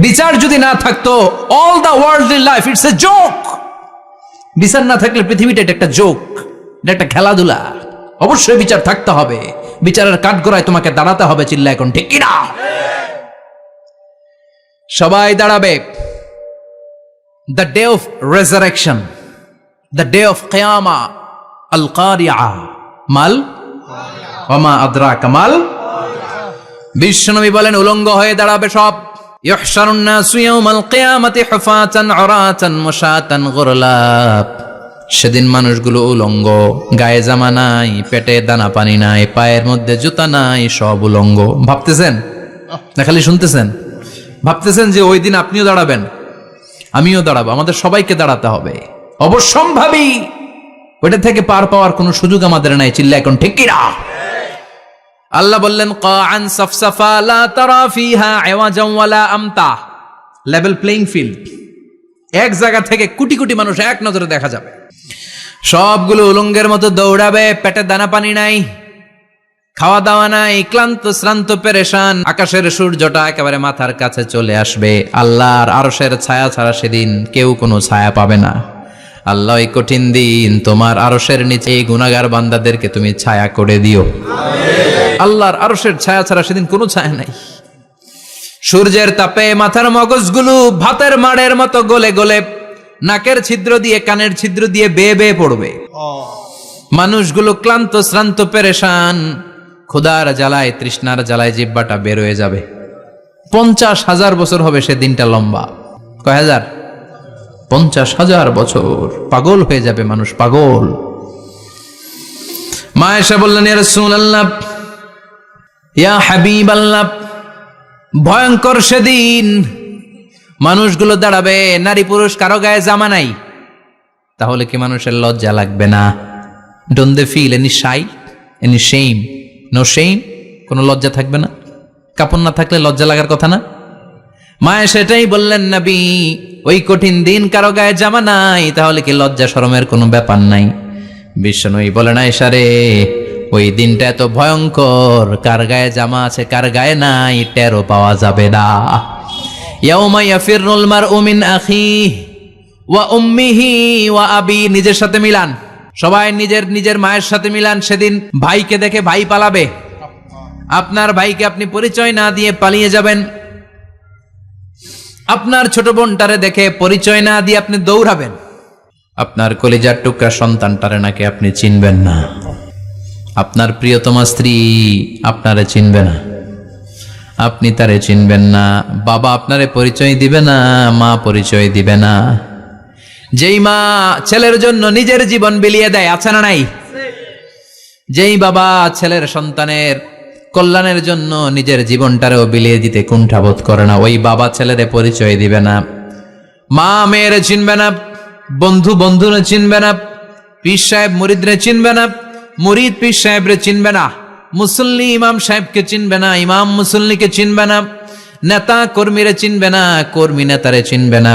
বিচার যদি না থাকতো, all the worldly life it's a joke. বিচার না থাকলে পৃথিবীটা এটা একটা জোক, এটা একটা খেলাধুলা। অবশ্যই বিচার থাকতে হবে, বিচারের কাঠগড়ায় তোমাকে দাঁড়াতে হবে। চিল্লা এখন ঠিক কিনা? সবাই দাঁড়াবে। The day of resurrection, the day of কিয়ামা, আল কারিআ মাল ওমা আদরাকা মাল। বিশ্বনবী বলেন উলঙ্গ হয়ে দাঁড়াবে সব। ইহশারুন নাসু ইয়াউমাল কিয়ামাতি হুফাতান উরাতান মুশাতান গুরলা। সেদিন মানুষগুলো উলঙ্গ, গায়ে জামা নাই, পেটে দানা পানি নাই, পায়ের মধ্যে জুতা নাই, সব উলঙ্গ। ভাবতেছেন না খালি শুনতেছেন? ভাবতেছেন যে ওই দিন আপনিও দাঁড়াবেন, আমিও দাঁড়াবো, আমাদের সবাইকে দাঁড়াতে হবে। অবশ্যম্ভাবী, ওইটা থেকে পার পাওয়ার কোনো সুযোগ আমাদের নাই। চিল্লা এখন ঠিক কিনা? আল্লাহ বললেন কাআন সাফসাফা লা তারা ফিহা আওয়াজান ওয়ালা আমতা। লেভেল প্লেইং ফিল্ড, এক জায়গা থেকে কোটি কোটি মানুষ এক নজরে দেখা যাবে। সবগুলো উলঙ্গের মতো দৌড়াবে, পেটে দানা পানি নাই, খাওয়া দাওয়া নাই, ক্লান্ত শ্রান্ত পেরেশান। আকাশের সূর্যটা একেবারে মাথার কাছে চলে আসবে। আল্লাহর আরশের ছায়া ছাড়া সেদিন কেউ কোনো ছায়া পাবে না। আল্লাহ এই কঠিন দিন তোমার আরশের নিচে এই গুনাহগার বান্দাদেরকে তুমি ছায়া করে দিও। আল্লাহর আরশের ছায়া ছাড়া সেদিন কোনো ছায়া নাই। সূর্যের তাপে মাথার মগজগুলো ভাতের মাড়ের মতো গলে গলে নাকের ছিদ্র দিয়ে কানের ছিদ্র দিয়ে বেয়ে বেয়ে পড়বে। মানুষগুলো ক্লান্ত শ্রান্ত পেরেশান, ক্ষুধার জ্বালায় তৃষ্ণার জ্বালায় জিহ্বাটা বের হয়ে যাবে। 50,000 বছর হবে সে দিনটা লম্বা। কয় হাজার? 50,000 বছর। পাগল হয়ে যাবে মানুষ, পাগল। মা আয়েশা বললেন ইয়া রাসূলুল্লাহ, ইয়া হাবিবাল্লাহ, ভয়ঙ্কর সেদিন মানুষগুলো দাঁড়াবে, নারী পুরুষ কারো গায়ে জামা নাই, তাহলে কি মানুষের লজ্জা লাগবে না? Don't they feel any shy, any shame? No shame, কোনো লজ্জা থাকবে না? কাপড় না থাকলে লজ্জা লাগার কথা না? মায়ে সেটাই বললেন নবী, ওই কঠিন দিন কারো গায়ে জামা নাই, তাহলে কি লজ্জা শরমের কোনো ব্যাপার নাই? বিশ্বনবী বলেন আয়েশা রে, ওই দিনটা এত ভয়ঙ্কর, কার গায়ে জামা আছে কার গায়ে নাই টেরও পাওয়া যাবে না। ইয়াউমা ইয়াফিরুল মারউ মিন আখিহি ওয়া উম্মিহি ওয়া আবি। নিজের সাথে মিলান, সবাই নিজের নিজের মায়ের সাথে মিলান। সেদিন ভাইকে দেখে ভাই পালাবে, আপনার ভাইকে আপনি পরিচয় না দিয়ে পালিয়ে যাবেন। আপনার ছোট বোনটারে দেখে পরিচয় না দিয়ে আপনি দৌড়াবেন। আপনার কলিজার টুকরা সন্তানটারে নাকি আপনি চিনবেন না। আপনার প্রিয়তমা স্ত্রী আপনারে চিনবে না, আপনি তারে চিনবেন না। বাবা আপনারে পরিচয় দিবে না, মা পরিচয় দিবে না। যেই মা ছেলের জন্য নিজের জীবন বিলিয়ে দেয়, আছে না নাই? যেই বাবা ছেলের সন্তানের কল্যাণের জন্য নিজের জীবনটারেও বিলিয়ে দিতে কুণ্ঠাবোধ করে না, ওই বাবা ছেলেরে পরিচয় দিবে না। মা মেয়েরে চিনবে না, বন্ধু বন্ধুরে চিনবে না, পীর সাহেব মুরিদরে চিনবে না, মুরিদ পীর সাহেবরে চিনবে না, মুসল্লি ইমাম সাহেবকে চিনবে না, ইমাম মুসল্লিকে চিনবে না, নেতা কর্মীরে চিনবে না, কর্মী নেতারে চিনবে না,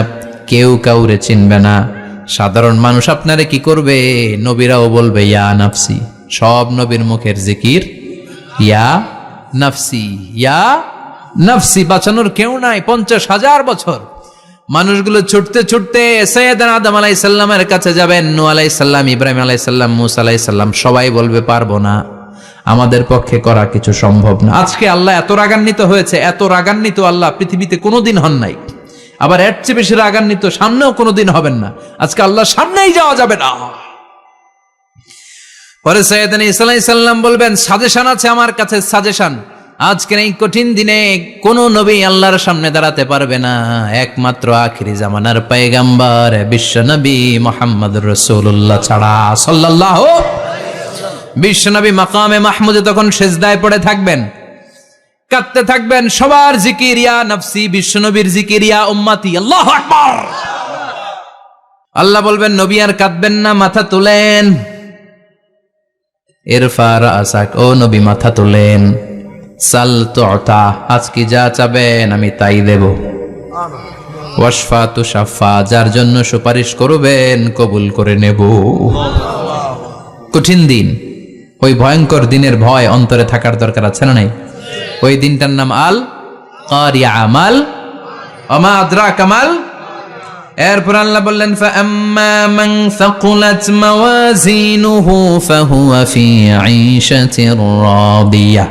কেউ কাউরে চিনবে না। সাধারণ মানুষ আপনারে কি করবে? নবীরাও বলবে ইয়া নাফসি। সব নবীর মুখের জিকির ইয়া নাফসি, ইয়া নাফসি। বাঁচানোর কেউ নাই। 50,000 বছর মানুষগুলো ছুটতে ছুটতে সৈয়দনা আদম আলাইহিস সালামের কাছে যাবেন। নূহ আলাইহিস সালাম, ইব্রাহিম আলাইহিস সালাম, মূসা আলাইহিস সালাম, সবাই বলবে পারবো না, আমাদের পক্ষে করা কিছু সম্ভব না। আজকে আল্লাহ এত রাগান্বিত হয়েছে, এত রাগান্বিত আল্লাহ পৃথিবীতে কোনোদিন হন নাই। আবার এর চেয়ে বেশি রাগান্বিত সামনেও কোনোদিন হবেন না। আজকে আল্লাহর সামনেই যাওয়া যাবে না। পরে সৈয়দনা ঈসা আলাইহিস সালাম বলবেন সাজেশন আছে আমার কাছে, সাজেশন। আজকের এই কঠিন দিনে কোন নবী আল্লাহর সামনে দাঁড়াতে পারবে না, একমাত্র আখিরি জামানার পয়গম্বর বিশ্ব নবী মুহাম্মদুর রাসূলুল্লাহ ছাড়া সাল্লাল্লাহু। বিশ্ব নবী মাকামে মাহমুদে তখন সিজদায় পড়ে থাকবেন, কাঁদতে থাকবেন। সবার জিকির ইয়া নফসি, বিশ্ব নবীর জিকির ইয়া উম্মতি। আল্লাহু আকবার। আল্লাহ বলবেন নবী আর কাঁদবেন না, মাথা তুলেন। ইরফা রাসাক, ও নবী মাথা তুলেন। সাল তুতা, আজকে যা চাবেন আমি তাই দেব। ওয়াশফা তুশাফা, যার জন্য সুপারিশ করবেন কবুল করে নেব। কঠিন দিন, ওই ভয়ঙ্কর দিনের ভয় অন্তরে থাকার দরকার আছে না নাই? ওই দিনটার নাম আল কারিয়া, আমাল ওমা আদরাকা মাল। এরপর আল্লাহ বললেন ফাআম্মা মান সাকুলাত মাওয়াজিনুহু ফাহুয়া ফি ঈশাতির রাদিয়াহ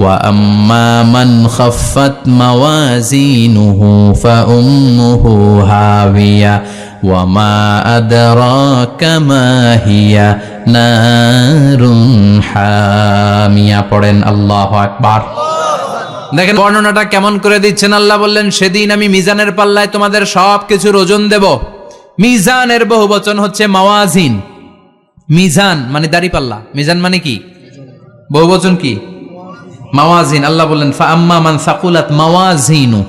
ওয়া আম্মা মান খাফফাত মাওয়াজিনুহু ফাউম্মুহু হাবিয়া ওয়া মা আদরাকা মা হিয়া নারুন হামিয়া। পড়েন আল্লাহু আকবার। দেখেন বর্ণনাটা কেমন করে দিচ্ছেন। আল্লাহ বললেন সেদিন আমি মিজানের পাল্লায় তোমাদের সব কিছুর ওজন দেব। মিজানের বহু বচন হচ্ছে মাওয়াজিন। মিজান মানে দাড়ি পাল্লা, মিজান মানে কি? বহু বচন কি? মাওয়াজিন। আল্লাহ বললেন ফাআম্মা মান সাকুলাত মাওয়াজিনু,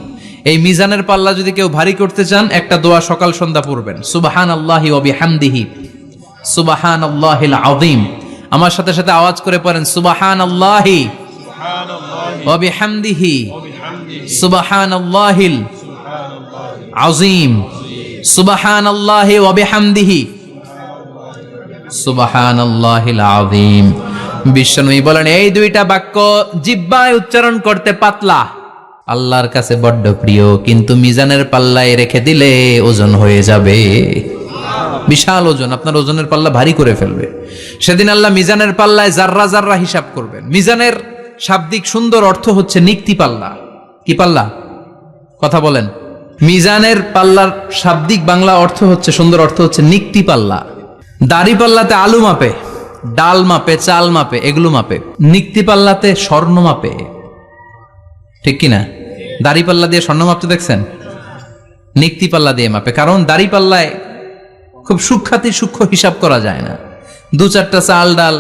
এই মিজানের পাল্লা যদি কেউ ভারী করতে চান একটা দোয়া সকাল সন্ধ্যা পড়বেন, সুবহানাল্লাহি ওয়া বিহামদিহি সুবহানাল্লাহিল আযীম। আমার সাথে সাথে আওয়াজ করে পড়েন সুবহানাল্লাহি ওয়া বিহামদিহি সুবহানাল্লাহিল আযীম, সুবহানাল্লাহি ওয়া বিহামদিহি সুবহানাল্লাহিল আযীম। বিশ্বনবী বলেন এই দুইটা বাক্য জিহ্বায় উচ্চারণ করতে পাতলা, আল্লাহর কাছে বড্ড প্রিয়, কিন্তু মিজানের পাল্লায় রেখে দিলে ওজন হয়ে যাবে, বিশাল ওজন, আপনার ওজনের পাল্লা ভারী করে ফেলবে। সেদিন আল্লাহ মিজানের পাল্লায় জাররা জাররা হিসাব করবেন। মিজানের শাব্দিক সুন্দর অর্থ হচ্ছে নিক্তি পাল্লা। কি পাল্লা? কথা বলেন। মিজানের পাল্লার শাব্দিক বাংলা অর্থ হচ্ছে, সুন্দর অর্থ হচ্ছে নিক্তি পাল্লা। দাড়ি পাল্লাতে আলু মাপে, ডাল মাপে, চাল মাপে, এগুলো মাপে। নিক্তি পাল্লাতে স্বর্ণ মাপে, ঠিক কিনা? দাড়ি পাল্লা দিয়ে স্বর্ণ মাপতে দেখছেন? নিক্তি পাল্লা দিয়ে মাপে। কারণ দাড়ি পাল্লায় খুব সূক্ষ্মাতি সূক্ষ্ম হিসাব করা যায় না। দু চারটা চাল ডাল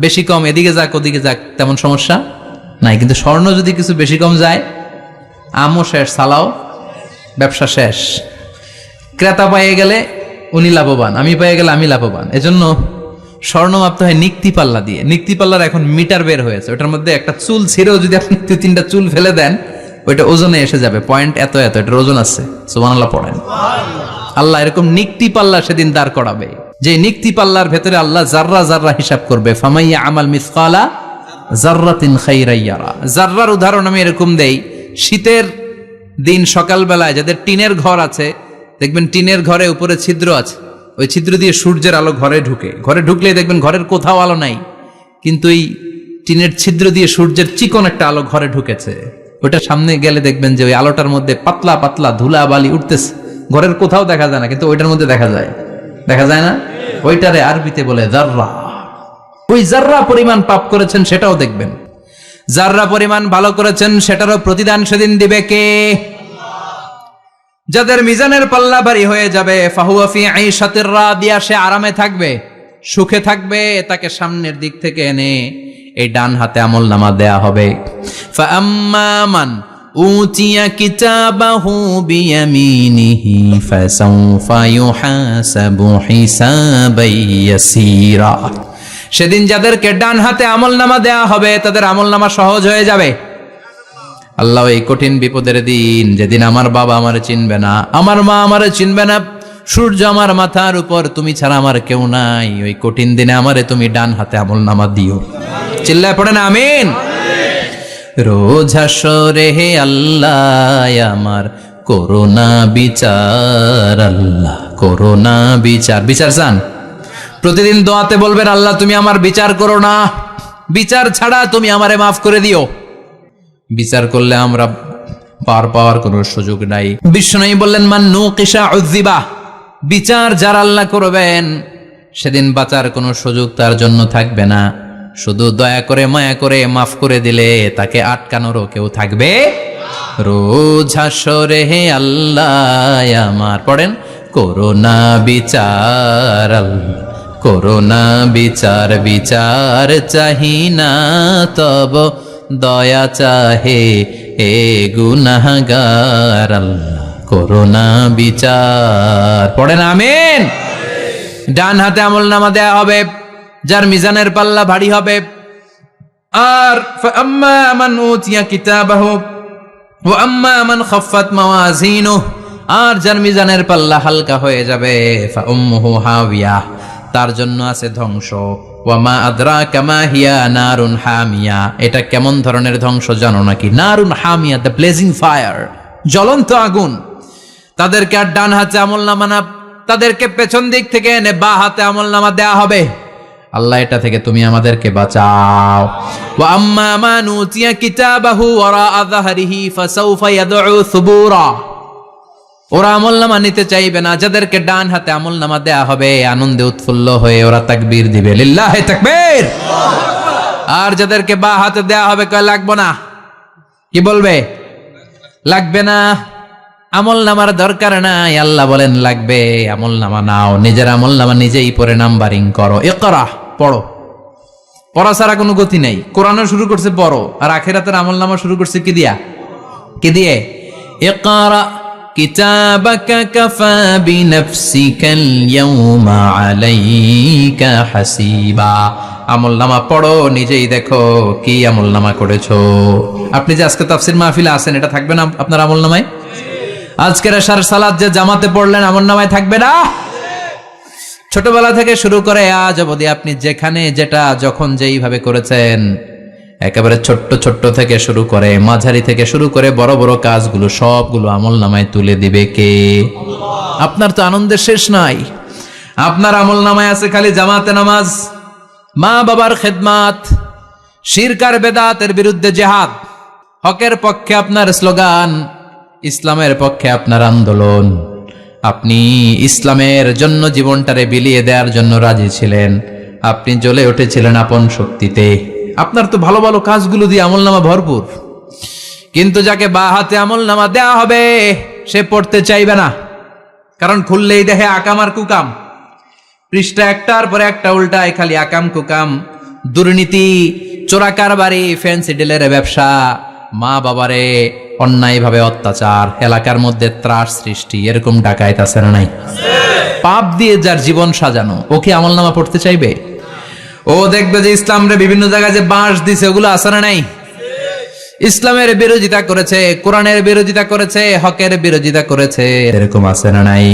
বেশি কম এদিকে যাক ওদিকে যাক তেমন সমস্যা নাই, কিন্তু স্বর্ণ যদি কিছু বেশি কম যায়, আমও শেষ, সালাও ব্যবসা শেষ। ক্রেতা পেয়ে গেলে উনি লাভবান, আমি পেয়ে গেলে আমি লাভবান। এজন্য স্বর্ণ মাপতে হয় নিক্তি পাল্লা দিয়ে। নিক্তি পাল্লার এখন মিটার বের হয়েছে, ওটার মধ্যে একটা চুল ছিঁড়েও যদি আপনি 2-3টা চুল ফেলে দেন ওইটা ওজনে এসে যাবে, পয়েন্ট এত এত, এটার ওজন আছে। সুবহানাল্লাহ পড়েন। আল্লাহ এরকম নিক্তি পাল্লা সেদিন দাঁড় করাবে, যে নিক্তি পাল্লার ভেতরে আল্লাহ জাররা জাররা হিসাব করবে। ফামাইয়া আমাল মিসকালা জাররাতিন খাইরান ইয়ারা। জাররার উদাহরণ আমি এরকম দেই, শীতের দিন সকালবেলায় যাদের টিনের ঘর আছে, দেখবেন টিনের ঘরে উপরে ছিদ্র আছে, ওই ছিদ্র দিয়ে সূর্যের আলো ঘরে ঢুকে। ঘরে ঢুকলেই দেখবেন ঘরের কোথাও আলো নাই, কিন্তু এই টিনের ছিদ্র দিয়ে সূর্যের চিকন একটা আলো ঘরে ঢুকেছে। ওটা সামনে গেলে দেখবেন যে ওই আলোটার মধ্যে পাতলা পাতলা ধুলা বালি উঠতেছে, ঘরের কোথাও দেখা যায় না, কিন্তু ওইটার মধ্যে দেখা যায়। দেখা যায় না? ওইটারে আরবিতে বলে জাররা। ওই জাররা পরিমাণ পাপ করেছেন সেটাও দেখবেন, জাররা পরিমাণ ভালো করেছেন সেটারও প্রতিদান সেদিন দিবে কে? যাদের মিজানের পাল্লা ভারী হয়ে যাবে, ফাহুয়া ফি ঈশাতির রাদিয়া, সে আরামে থাকবে, সুখে থাকবে। তাকে সামনের দিক থেকে এনে এই ডান হাতে আমলনামা দেয়া হবে। ফাআম্মা মান উতিয়া কিতাবাহু বিয়ামিনিহি ফাসাউফা ইউহাসাবু হিসাবান ইয়াসীরা। সেদিন যাদেরকে ডান হাতে আমলনামা দেয়া হবে তাদের আমলনামা সহজ হয়ে যাবে। আল্লাহ এই কঠিন বিপদের দিন, যেদিন আমার বাবা আমারে চিনবে না, আমার মা আমারে চিনবে না, সূর্য আমার মাথার উপর, তুমি ছাড়া আমার কেউ নাই, ওই কঠিন দিনে আমারে তুমি ডান হাতে আমলনামা দিও। চিল্লায় পড়েন আমিন। রোজ হাসরে হে আল্লাহ আমার করোনা বিচার, আল্লাহ করোনা বিচার। বিচার চান? প্রতিদিন দোয়াতে বলবেন আল্লাহ তুমি আমার বিচার করো না, বিচার ছাড়া তুমি আমারে মাফ করে দিও। বিচার করলে আমরা পার পাওয়ার কোনো সুযোগ নাই। বিশ্বনবী বললেন মান নুকিশা উযিবা, বিচার যার আল্লাহ করবেন সেদিন বাঁচার কোনো সুযোগ তার জন্য থাকবে না। শুধু দয়া করে মায়া করে মাফ করে দিলে তাকে আটকানোরও কেউ থাকবে। রোজ হাসরে হে আল্লাহ আমার, পড়েন করোনা বিচার, আল্লাহ করোনা বিচার, বিচার চাহি না তব দয়া চাহে এ গুনাহগার, আল্লাহ করোনা বিচার। পড়েন আমিন। ডান হাতে আমলনামা দেয়া হবে, যার মিজানের পাল্লা ভারী হবে। আর ফাআম্মা মান উতিয়া কিতাবাহু ওয়া আম্মা মান খাফফাত মাওয়াজিনুহু, আর যার মিজানের পাল্লা হালকা হয়ে যাবে, ফাউম্মুহু হাওিয়া, তার জন্য আছে ধ্বংস। ওয়া মা আদরাকা মা হিয়া নারুন হামিয়া, এটা কেমন ধরনের ধ্বংস জানো নাকি? নারুন হামিয়া, দ্য ব্লেজিং ফায়ার, জ্বলন্ত আগুন। তাদেরকে আর ডান হাতে আমলনামা না, তাদেরকে পেছন দিক থেকে এনে বা হাতে আমলনামা দেয়া হবে। আল্লাহ এটা থেকে তুমি আমাদেরকে বাঁচাও। ওয়া আম্মা মান উতিয়া কিতাবাহু ওয়ারাআ যাহরিহি ফাসাউফা ইয়াদউ সুবুরা, ওরা আমলনামা নিতে চাইবে না। যাদেরকে ডান হাতে আমলনামা দেয়া হবে, আনন্দে উৎফুল্ল হয়ে ওরা তাকবীর দিবে, লিল্লাহি তাকবীর। আর যাদেরকে বা হাতে দেয়া হবে, কয় লাগবে না। কি বলবে? লাগবে না, আমলনামার দরকার নাই। আল্লাহ বলেন লাগবে, আমলনামা নাও, নিজের আমলনামা নিজেই পড়ে নাম্বারিং করো। ইকরা, পড়ো। পড়া ছাড়া কোনো গতি নেই। কোরআনও শুরু করছে পড়ো, আর আখিরাতের আমলনামা শুরু করছে কি দিয়া? কি দিয়ে? ইকরা কিতাবাকা কাফা বিনাফসিকাল ইয়াউমা আলাইকা হাসিবা। আমলনামা পড়ো, নিজেই দেখো কি আমলনামা করেছো। আপনি যে আজকে তাফসীর মাহফিলে আছেন, এটা থাকবে না আপনার আমলনামায়? আজকের এশার সালাত যে জামাতে পড়লেন, আমলনামায় থাকবে না? ছোটবেলা থেকে শুরু করে আজ অবধি আপনি যেখানে যেটা যখন যেইভাবে করেছেন, একেবারে ছোট্ট ছোট্ট থেকে শুরু করে মাঝারি থেকে শুরু করে বড় বড় কাজগুলো সবগুলো আমলনামায় তুলে দিবে কে? আপনার তো আনন্দের শেষ নাই। আপনার আমলনামায় আছে খালি জামাতে নামাজ, মা বাবার খেদমাত, শিরক আর বেদাতের বিরুদ্ধে জিহাদ, হকের পক্ষে আপনার স্লোগান, ইসলামের পক্ষে আপনার আন্দোলন। আপনি ইসলামের জন্য জীবনটারে বিলিয়ে দেওয়ার জন্য রাজি ছিলেন। আপনি জ্বলে উঠেছিলেন আপন শক্তিতে। আপনার তো ভালো ভালো কাজগুলো দিয়ে আমলনামা ভরপুর। কিন্তু যাকে বা হাতে আমলনামা দেয়া হবে, সে পড়তে চাইবে না। কারণ খুললেই দেখে আকাম আর কুকাম, পৃষ্ঠা একটার পরে একটা উল্টায়, খালি আকাম কুকাম, দুর্নীতি, চোরা কারবারি, ফ্যান্সি ডিলের ব্যবসা, মা বাবারে অন্যায়ভাবে অত্যাচার, এলাকার মধ্যে ত্রাস সৃষ্টি, এরকম ডাকাইত আছে না নাই? পাপ দিয়ে যার জীবন সাজানো, ও কি আমলনামা পড়তে চাইবে? ও দেখবে যে ইসলামরে বিভিন্ন জায়গায় যে বাঁশ দিছে, ওগুলো আছে না নাই? ইসলামের বিরোধিতা করেছে, কোরআনের বিরোধিতা করেছে, হকের বিরোধিতা করেছে, এরকম আছে না নাই?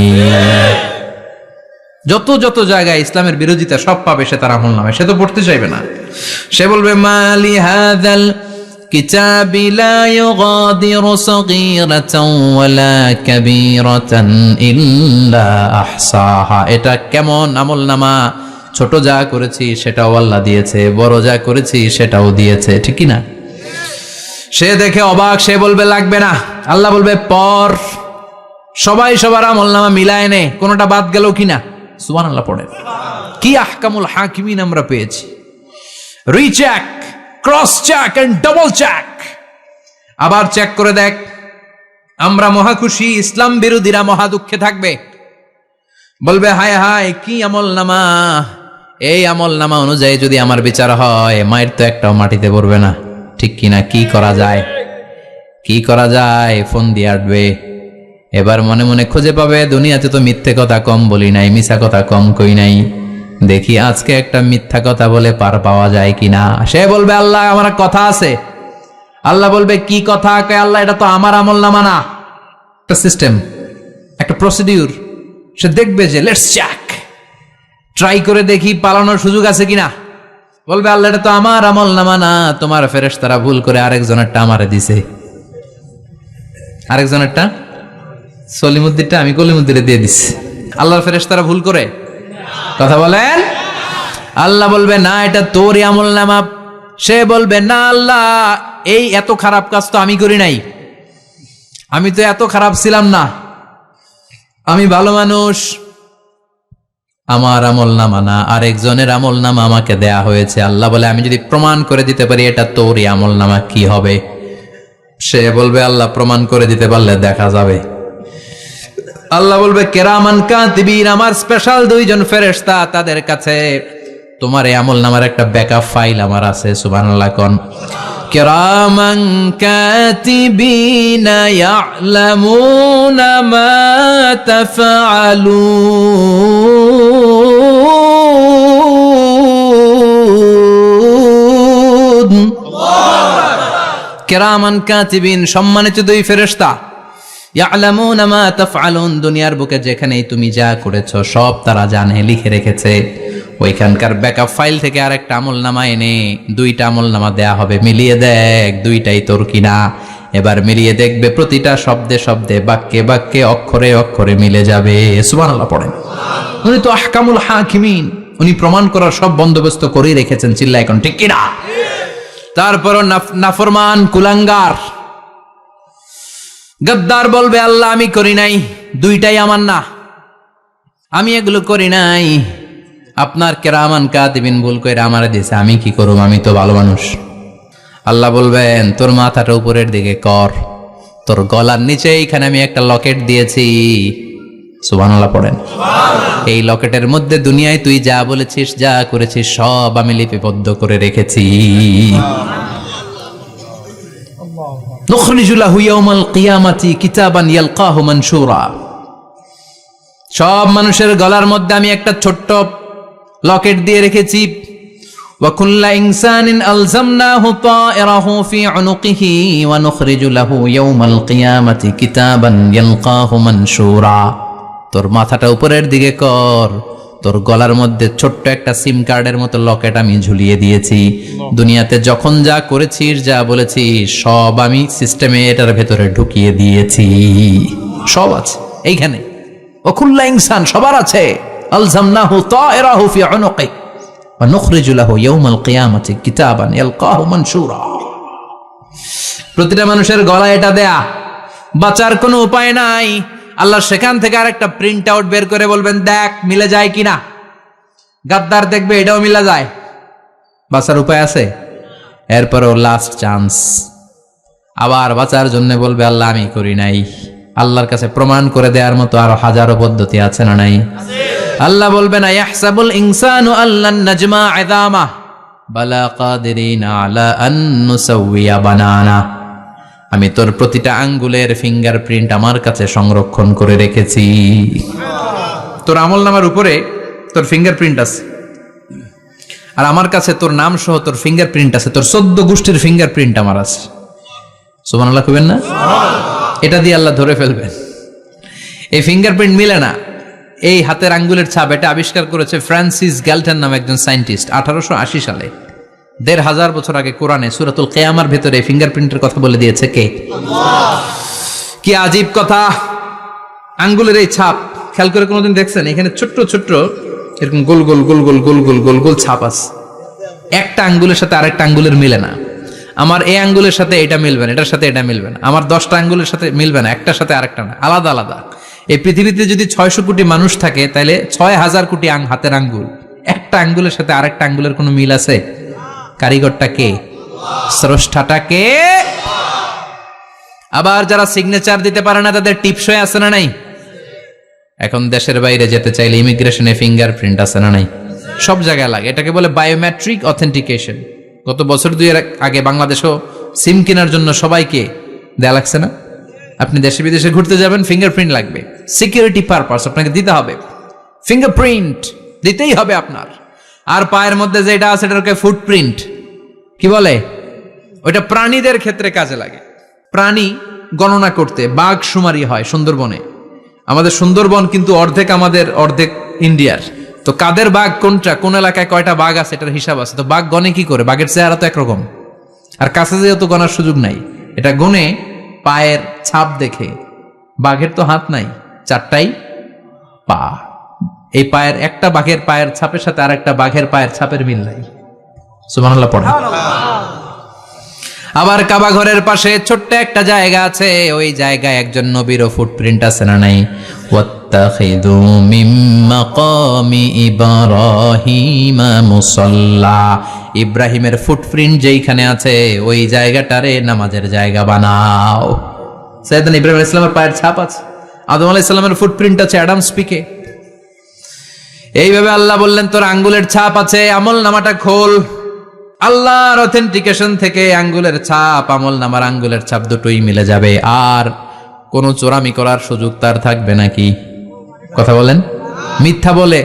যত যত জায়গায় ইসলামের বিরোধিতা সব পাবে সে তার আমলনামায়। সে তো পড়তে চাইবে না। সে বলবে মালি হাযাল কিতাবি লা ইউগাদিরু সগীরাতান ওয়ালা কাবীরাতান ইল্লা আহসাহা। এটা কেমন আমলনামা? ছোট যা করেছি সেটাও আল্লাহ দিয়েছে, বড় যা করেছি সেটাও দিয়েছে, ঠিক কি না? সে দেখে অবাক, সে বলবে লাগবে না। আল্লাহ বলবে পর। সবাই সবার আমলনামা মিলায় নে, কোনটা বাদ গেল কিনা? সুবহানাল্লাহ পড়ে। কি আহকামুল হাকিমিন আমরা পেয়েছি। Recheck, cross check and double check. আবার চেক করে দেখ। আমরা মহা খুশি, ইসলাম বিরোধীরা মহা দুঃখে থাকবে। বলবে হায় হায় কি আমলনামা, এই আমলনামা অনুযায়ী যদি আমার বিচার হয়, মায়ের তো একটাও মাটিতে পড়বে না, ঠিক কিনা? কি করা যায়? কি করা যায়? ফোন দিয়ে আটবে। এবার মনে মনে খুঁজে পাবে, দুনিয়াতে তো মিথ্যে কথা কম বলি নাই, মিছা কথা কম কই নাই, দেখি আজকে একটা মিথ্যা কথা বলে পার পাওয়া যায় কিনা। সে বলবে আল্লাহ আমার কথা আছে। আল্লাহ বলবে কি কথা? আল্লাহ এটা তো আমার আমলনামা না। একটা সিস্টেম, একটা প্রসিডিউর। সে দেখবে যে লেটস চেক, ট্রাই করে দেখি পালানোর সুযোগ আছে কিনা। বলবে আল্লাহ এটা তো আমার আমলনামা না, তোমার ফেরেশতারা ভুল করে আরেকজনেরটা আমারে দিছে। আরেকজনেরটা সলিমুদ্দিনটা আমি কলিমুদ্দিনে দিয়ে দিছি। আল্লাহর ফেরেশতারা ভুল করে? কথা বলেন। আল্লাহ বলবে না এটা তোরই আমলনামা। সে বলবে না আল্লাহ, এই এত খারাপ কাজ তো আমি করি নাই, আমি তো এত খারাপ ছিলাম না, আমি ভালো মানুষ। আমার আমলনামা না, আরেকজনের আমলনামা আমাকে দেয়া হয়েছে। আল্লাহ বলে আমি যদি প্রমাণ করে দিতে পারি এটা তোরই আমলনামা, কি হবে? সে বলবে আল্লাহ প্রমাণ করে দিতে পারলে দেখা যাবে। আল্লাহ বলবে কেরামান কাতিবিন, আমার স্পেশাল দুইজন ফেরেশতা, তাদের কাছে তোমার এই আমলনামার একটা ব্যাকআপ ফাইল আমার আছে। সুবহানাল্লাহ কোন। কেরামান কাতিবিন ইয়ালামুনা মা তাফআলুন। কিরামান কাতিবিন, সম্মানিত দুই ফেরেশতা, ইয়ালামুনা মা তাফআলুন, দুনিয়ার বুকে যেখানেই তুমি যা করেছো সব তারা জানে, লিখে রেখেছে। ওইখানকার ব্যাকআপ ফাইল থেকে আরেকটা আমলনামা এনে দুইটা আমলনামা দেয়া হবে, মিলিয়ে দেখ দুইটাই তোর কিনা। এবার মিলিয়ে দেখবে প্রতিটা শব্দে শব্দে, বাক্যে বাক্যে, অক্ষরে অক্ষরে মিলে যাবে। সুবহানাল্লাহ পড়েন। উনি তো আহকামুল হাকিমিন, উনি প্রমাণ করার সব বন্দোবস্ত করেই রেখেছেন। চিল্লা এখন ঠিক কিনা? তারপরও নাফরমান কুলাঙ্গার গদ্দার বলবে আল্লাহ আমি করি নাই, দুইটাই আমার না, আমি এগুলো করি নাই, আপনার কিরামান কাতিবিন ভুল কইরা আমারে দিয়েছে, আমি কি করব, আমি তো ভালো মানুষ। আল্লাহ বলবেন তোর মাথাটা উপরের দিকে কর, তোর গলার নিচে এইখানে আমি একটা লকেট দিয়েছি। সুবহানাল্লাহ পড়েন। এই লকেটের মধ্যে দুনিয়ায় তুই যা বলেছিস যা করেছিস সব আমি লিপিবদ্ধ করে রেখেছি। নুখরিজু লাহু ইয়াওমাল কিয়ামাতি কিতাবান ইয়ালকাহু মানশুরা, সব মানুষের গলার মধ্যে আমি একটা ছোট্ট লকেট দিয়ে রেখেছি। ওয়া কুল্লা ইনসানিন আলজামনাহু তায়রাহু ফি উনুকিহি ওয়া নুখরিজু লাহু ইয়াওমাল কিয়ামাতি কিতাবান ইয়ালকাহু মানশুরা। তোর মাথাটা উপরের দিকে কর, তোর গলার মধ্যে ছোট্ট একটা সিম কার্ডের মতো লকেট আমি ঝুলিয়ে দিয়েছি। দুনিয়াতে যখন যা করেছিস যা বলেছিস সব আমি সিস্টেমে এটার ভেতরে ঢুকিয়ে দিয়েছি, সব আছে এইখানে। ওকুল্লা ইনসান, সবার আছে। আলজামনাহু তায়রাহু ফি উনুকি ওয়া নুখরিজু লাহু ইয়াওমাল কিয়ামাতি কিতাবান ইয়ালকাহু মানশুরা। প্রতিটা মানুষের গলায় এটা দেয়া, বাঁচার কোনো উপায় নাই। আল্লাহ সেখান থেকে আরেকটা প্রিন্ট আউট বের করে বলবেন দেখ মিলে যায় কিনা। গাদ্দার দেখবে এটাও মিলা যায়, বাঁচার উপায় আছে। এরপরও লাস্ট চান্স, আবার বাঁচার জন্য বলবে আল্লাহ আমি করি নাই। আল্লাহর কাছে প্রমাণ করে দেওয়ার মতো আরো হাজারো পদ্ধতি আছে না নাই? আল্লাহ বলবেন ইয়াহসাবুল ইনসানু আল্লান নাজমা ইযামা বালা কাদিরিনা আলা আন নুসাওয়িয়া বানানা। আমি তোর প্রতিটা আঙ্গুলের ফিঙ্গারপ্রিন্ট আমার কাছে সংরক্ষণ করে রেখেছি। তোর আমলনামার উপরে তোর ফিঙ্গারপ্রিন্ট আছে, আর আমার কাছে তোর নাম সহ তোর ফিঙ্গারপ্রিন্ট আছে, তোর 14 গোষ্ঠীর ফিঙ্গারপ্রিন্ট আমার আছে। সুবহানাল্লাহ কইবেন না? এটা দিয়ে আল্লাহ ধরে ফেলবেন। এই ফিঙ্গারপ্রিন্ট মিলে না, এই হাতের আঙ্গুলের ছাপ, এটা আবিষ্কার করেছে ফ্রান্সিস গ্যালটন নামে একজন সায়েন্টিস্ট 1880 সালে। 1500 বছর আগে কোরআনে সূরাতুল কিয়ামার ভেতরে ফিঙ্গারপ্রিন্টের কথা বলে দিয়েছে কে? আল্লাহ। কি আজীব কথা! আঙ্গুলের এই ছাপ খেয়াল করে কোনোদিন দেখছেন? এখানে ছোট্ট ছোট্ট এরকম গোল গোল গোল গোল গোল গোল গোল গোল ছাপ আছে। একটা আঙ্গুলের সাথে আরেকটা আঙ্গুলের মিলে না। আমার এই আঙ্গুলের সাথে এটা মিলবে না, এটার সাথে এটা মিলবে না। আমার 10টা আঙ্গুলের সাথে মিলবে না, একটার সাথে আরেকটা না, আলাদা আলাদা। এই পৃথিবীতে যদি 600 কোটি মানুষ থাকে তাহলে 6000 কোটি হাতের আঙ্গুল, একটা আঙ্গুলের সাথে আরেকটা আঙ্গুলের কোনো মিল আছে? কারিগরটা কে? স্রষ্টাটা কে? আবার যারা সিগনেচার দিতে পারে না তাদের টিপসই আছে না নাই? এখন দেশের বাইরে যেতে চাইলে ইমিগ্রেশনে ফিঙ্গারপ্রিন্ট আছে না নাই? সব জায়গায় লাগে। এটাকে বলে বায়োমেট্রিক অথেন্টিকেশন। গত বছর 2 আগে বাংলাদেশও সিম কেনার জন্য সবাইকে দেয়া লাগছে না? আপনি দেশে বিদেশে ঘুরতে যাবেন, ফিঙ্গারপ্রিন্ট লাগবে, সিকিউরিটি পারপাস আপনাকে দিতে হবে, ফিঙ্গারপ্রিন্ট দিতেই হবে আপনার। আর পায়ের মধ্যে যেটা আছে এটাকে ফুটপ্রিন্ট কি বলে? ওইটা প্রাণীদের ক্ষেত্রে কাজে লাগে। প্রাণী গণনা করতে বাঘ শুমারি হয় সুন্দরবনে। আমাদের সুন্দরবন কিন্তু অর্ধেক আমাদের, অর্ধেক ইন্ডিয়ার। তো কাদের বাঘ কোনটা, কোন এলাকায় কয়টা বাঘ আছে এটার হিসাব আছে। তো বাঘ গনে কি করে? বাঘের চেহারা তো একরকম, আর কাছে যেহেতু গনার সুযোগ নাই, এটা গনে পায়ের ছাপ দেখে। বাঘের তো হাত নাই, 4টাই পা। এই পায়ের একটা বাঘের পায়ের ছাপের সাথে আর একটা বাঘের পায়ের ছাপের মিল নাই। সুবহানাল্লাহ পড়ে। আবার কাবা ঘরের পাশে ছোট্ট একটা জায়গা আছে, ওই জায়গায় একজন নবীরও ফুটপ্রিন্ট আছে না নাই? ওয়াত্তাখিযু মিন মাকামি ইব্রাহিমা মুসাল্লা। ইব্রাহিমের ফুটপ্রিন্ট যেইখানে আছে ওই জায়গাটারে নামাজের জায়গা বানাও। সাইয়েদনা ইব্রাহিম আলাইহিস সালামের পায়ের ছাপ আছে, আদম আলাইহিস সালামের ফুটপ্রিন্ট আছে অ্যাডামস পিকে। এইভাবে আল্লাহ বললেন তোর আঙ্গুলের ছাপ আছে, আমল নামাটা খোল। আল্লাহর অথেন্টিকেশন থেকে আঙ্গুলের ছাপ, আমল নামার আঙ্গুলের ছাপ দুটোই মিলে যাবে। আর কোনো চোরামি করার সুযোগ তার থাকবে নাকি? কথা বলেন। মিথ্যা বলে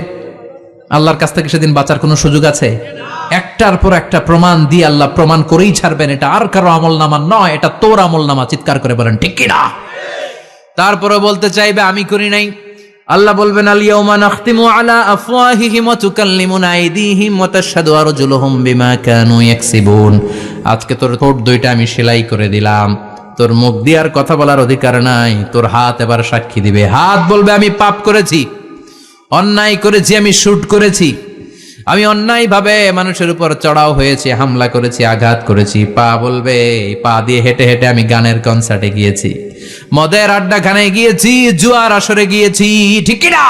আল্লাহর কাছ থেকে সেদিন বাঁচার কোনো সুযোগ আছে? একটার পর একটা প্রমাণ দিয়ে আল্লাহ প্রমাণ করেই ছাড়বেন, এটা আর কারো আমল নামা নয়, এটা তোর আমল নামা। চিৎকার করে বলেন ঠিক কিনা? তারপরে বলতে চাইবে আমি করি নাই। আল্লাহ বলবেন আল ইয়াউমা নাখতিমু আলা আফওয়াহিহিম ওয়া তুকাল্লিমুনা আইদিহিম ওয়া তাশহাদু আরজুলুহুম বিমা কানু ইয়াকসিবুন। আজকে তোর ঠোঁট দুইটা আমি সেলাই করে দিলাম, তোর মুখ দিয়ে আর কথা বলার অধিকার নাই, তোর হাত এবার সাক্ষী দিবে। হাত বলবে আমি পাপ করেছি, অন্যায় করেছি, আমি শুট করেছি, আমি অন্যায়ভাবে মানুষের উপর চড়াও হয়েছি, হামলা করেছি, আঘাত করেছি। পা বলবে পা দিয়ে হেঁটে হেঁটে আমি গানের কনসার্টে গিয়েছি, মদের আড্ডাখানায় গিয়েছি, জুয়ার আসরে গিয়েছি, ঠিক কি না?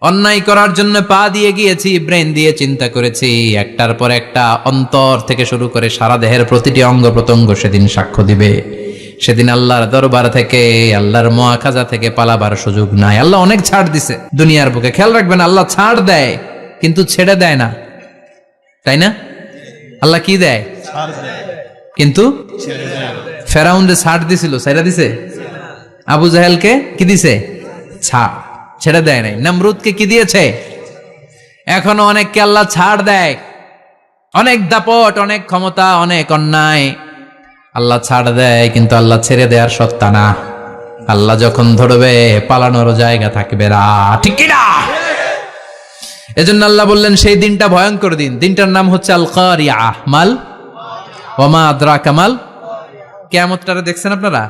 অন্যায় করার জন্য পা দিয়ে গিয়েছি, ব্রেন দিয়ে চিন্তা করেছি। একটার পর একটা অন্তর থেকে শুরু করে সারা দেহের প্রতিটি অঙ্গ প্রত্যঙ্গ সেদিন সাক্ষ্য দিবে। সেদিন আল্লাহর দরবার থেকে, আল্লাহর মুআখাজা থেকে পালাবার সুযোগ নাই। আল্লাহ অনেক ছাড় দিছে দুনিয়ার বুকে। খেয়াল রাখবেন, আল্লাহ ছাড় দেয় কিন্তু ছেড়ে দেয় না, তাই না? আল্লাহ কি দেয়? কিন্তু ফেরাউনরে ছাড় দিছিল, ছেড়ে দিছে? আবু জাহেলকে কি দিছে? ছাড়, ছেড়ে দেয় নাই। নমরুদকে কি দিয়েছে? এখনো অনেককে আল্লাহ ছাড় দেয়। অনেক দাপট, অনেক ক্ষমতা, অনেক অন্যায় আল্লাহ ছাড় দেয়, কিন্তু আল্লাহ ছেড়ে দেওয়ার সত্তা না। আল্লাহ যখন ধরবে পালানোর জায়গা থাকবে না, ঠিক কি না? এজন্য আল্লাহ বললেন সেই দিনটা ভয়ঙ্কর দিন। দিনটার নাম হচ্ছে আল কারিআহ। মাল ওয়ামা আদরাকা মাল। কিয়ামতটারে দেখছেন আপনারা?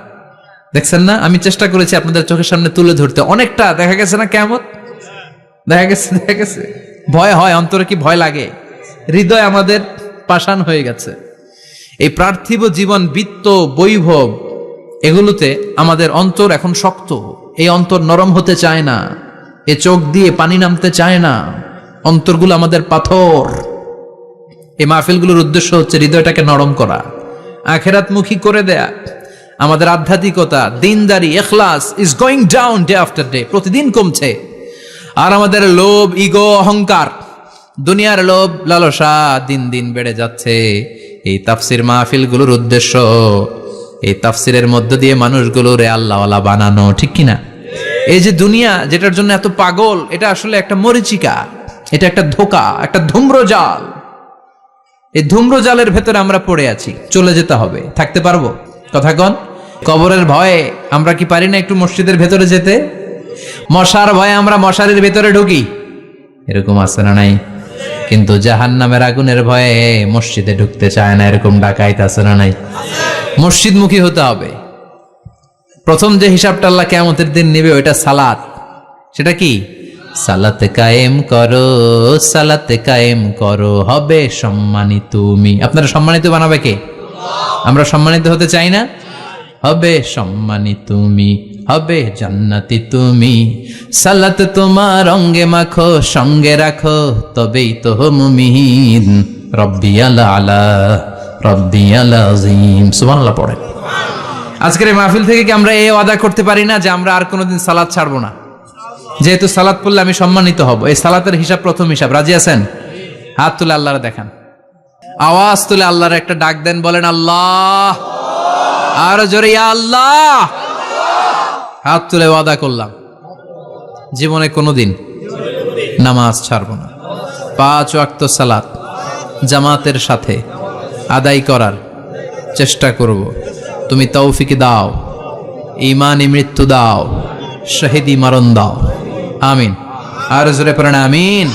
দেখছেন না? আমি চেষ্টা করেছি আপনাদের চোখের সামনে তুলে ধরতে। অনেকটা দেখা গেছে না কিয়ামত? দেখা গেছে। ভয় হয়, অন্তরে কি ভয় লাগে? হৃদয় আমাদের পাষাণ হয়ে গেছে। এই পার্থিব জীবন, বিত্ত, বৈভব, এগুলোতে আমাদের অন্তর এখন শক্ত। এই অন্তর নরম হতে চায় না, এ চোখ দিয়ে পানি নামতে চায় না, অন্তরগুলো আমাদের পাথর। এই মাহফিলগুলোর উদ্দেশ্য হচ্ছে হৃদয়টাকে নরম করা, আখেরাতমুখী করে দেয়া। আমাদের আধ্যাত্মিকতা, দিনদারি, ইখলাস is going down day after day, প্রতিদিন কমছে। আর আমাদের লোভ, ইগো, অহংকার, দুনিয়ার লোভ, লালসা দিন দিন বেড়ে যাচ্ছে। এই তাফসির মাহফিলগুলোর উদ্দেশ্য এই তাফসিরের মধ্য দিয়ে মানুষগুলোরে আল্লাহওয়ালা বানানো, ঠিক কিনা? এই যে দুনিয়া যেটার জন্য এত পাগল, এটা আসলে একটা মরিচিকা, এটা একটা ধোঁকা, একটা ধূম্রজাল। এই ধূম্রজালের ভেতরে আমরা পড়ে আছি, চলে যেতে হবে। থাকতে পারবো? কথা কন। কবরের ভয়ে আমরা কি পারি না একটু মসজিদের ভেতরে যেতে? মশার ভয়ে আমরা মশারির ভেতরে ঢুকি, এরকম আছে না নাই? কিন্তু জাহান্নামের আগুনের ভয়ে মসজিদে ঢুকতে চায় না, এরকম ডাকাইত আছে না নাই? মসজিদমুখী হতে হবে। প্রথম যে হিসাবটা আল্লাহ কিয়ামতের দিন নেবে ওইটা সালাত। সেটা কি? সালাতে কায়েম করো, সালাতে কায়েম করো, হবে সম্মানিত তুমি। আপনারা সম্মানিত বানাবে কে? আমরা সম্মানিত হতে চাই না? হবে সম্মানিত তুমি, হবে জান্নাতি তুমি। সালাত তোমার অঙ্গে মাখো, সঙ্গে রাখো, তবেই তো মুমিন। রব্বিয়াল আলা, রব্বিয়াল আযীম। সুবহানাল্লাহ পড়ে। আজকের এই মাহফিল থেকে কি আমরা এই ওয়াদা করতে পারি না যে আমরা আর কোনোদিন সালাত ছাড়বো না? যেহেতু সালাত পড়লে আমি সম্মানিত হব, এই সালাতের হিসাব প্রথম হিসাব। রাজি আছেন? হাত তুলে আল্লাহরে দেখান, আওয়াজ তুলে আল্লাহর একটা ডাক দেন, বলেন আল্লাহ। আর জোরে ইয়া আল্লাহ। হাত তুলে ওয়াদা করলাম জীবনে কোনোদিন নামাজ ছাড়বো না। 5 ওয়াক্ত সালাত জামাতের সাথে আদায় করার চেষ্টা করব। তুমি তৌফিক দাও, ঈমানি মৃত্যু দাও, শহীদি মরণ দাও। আমিন। আর জোরে পড়েন আমিন।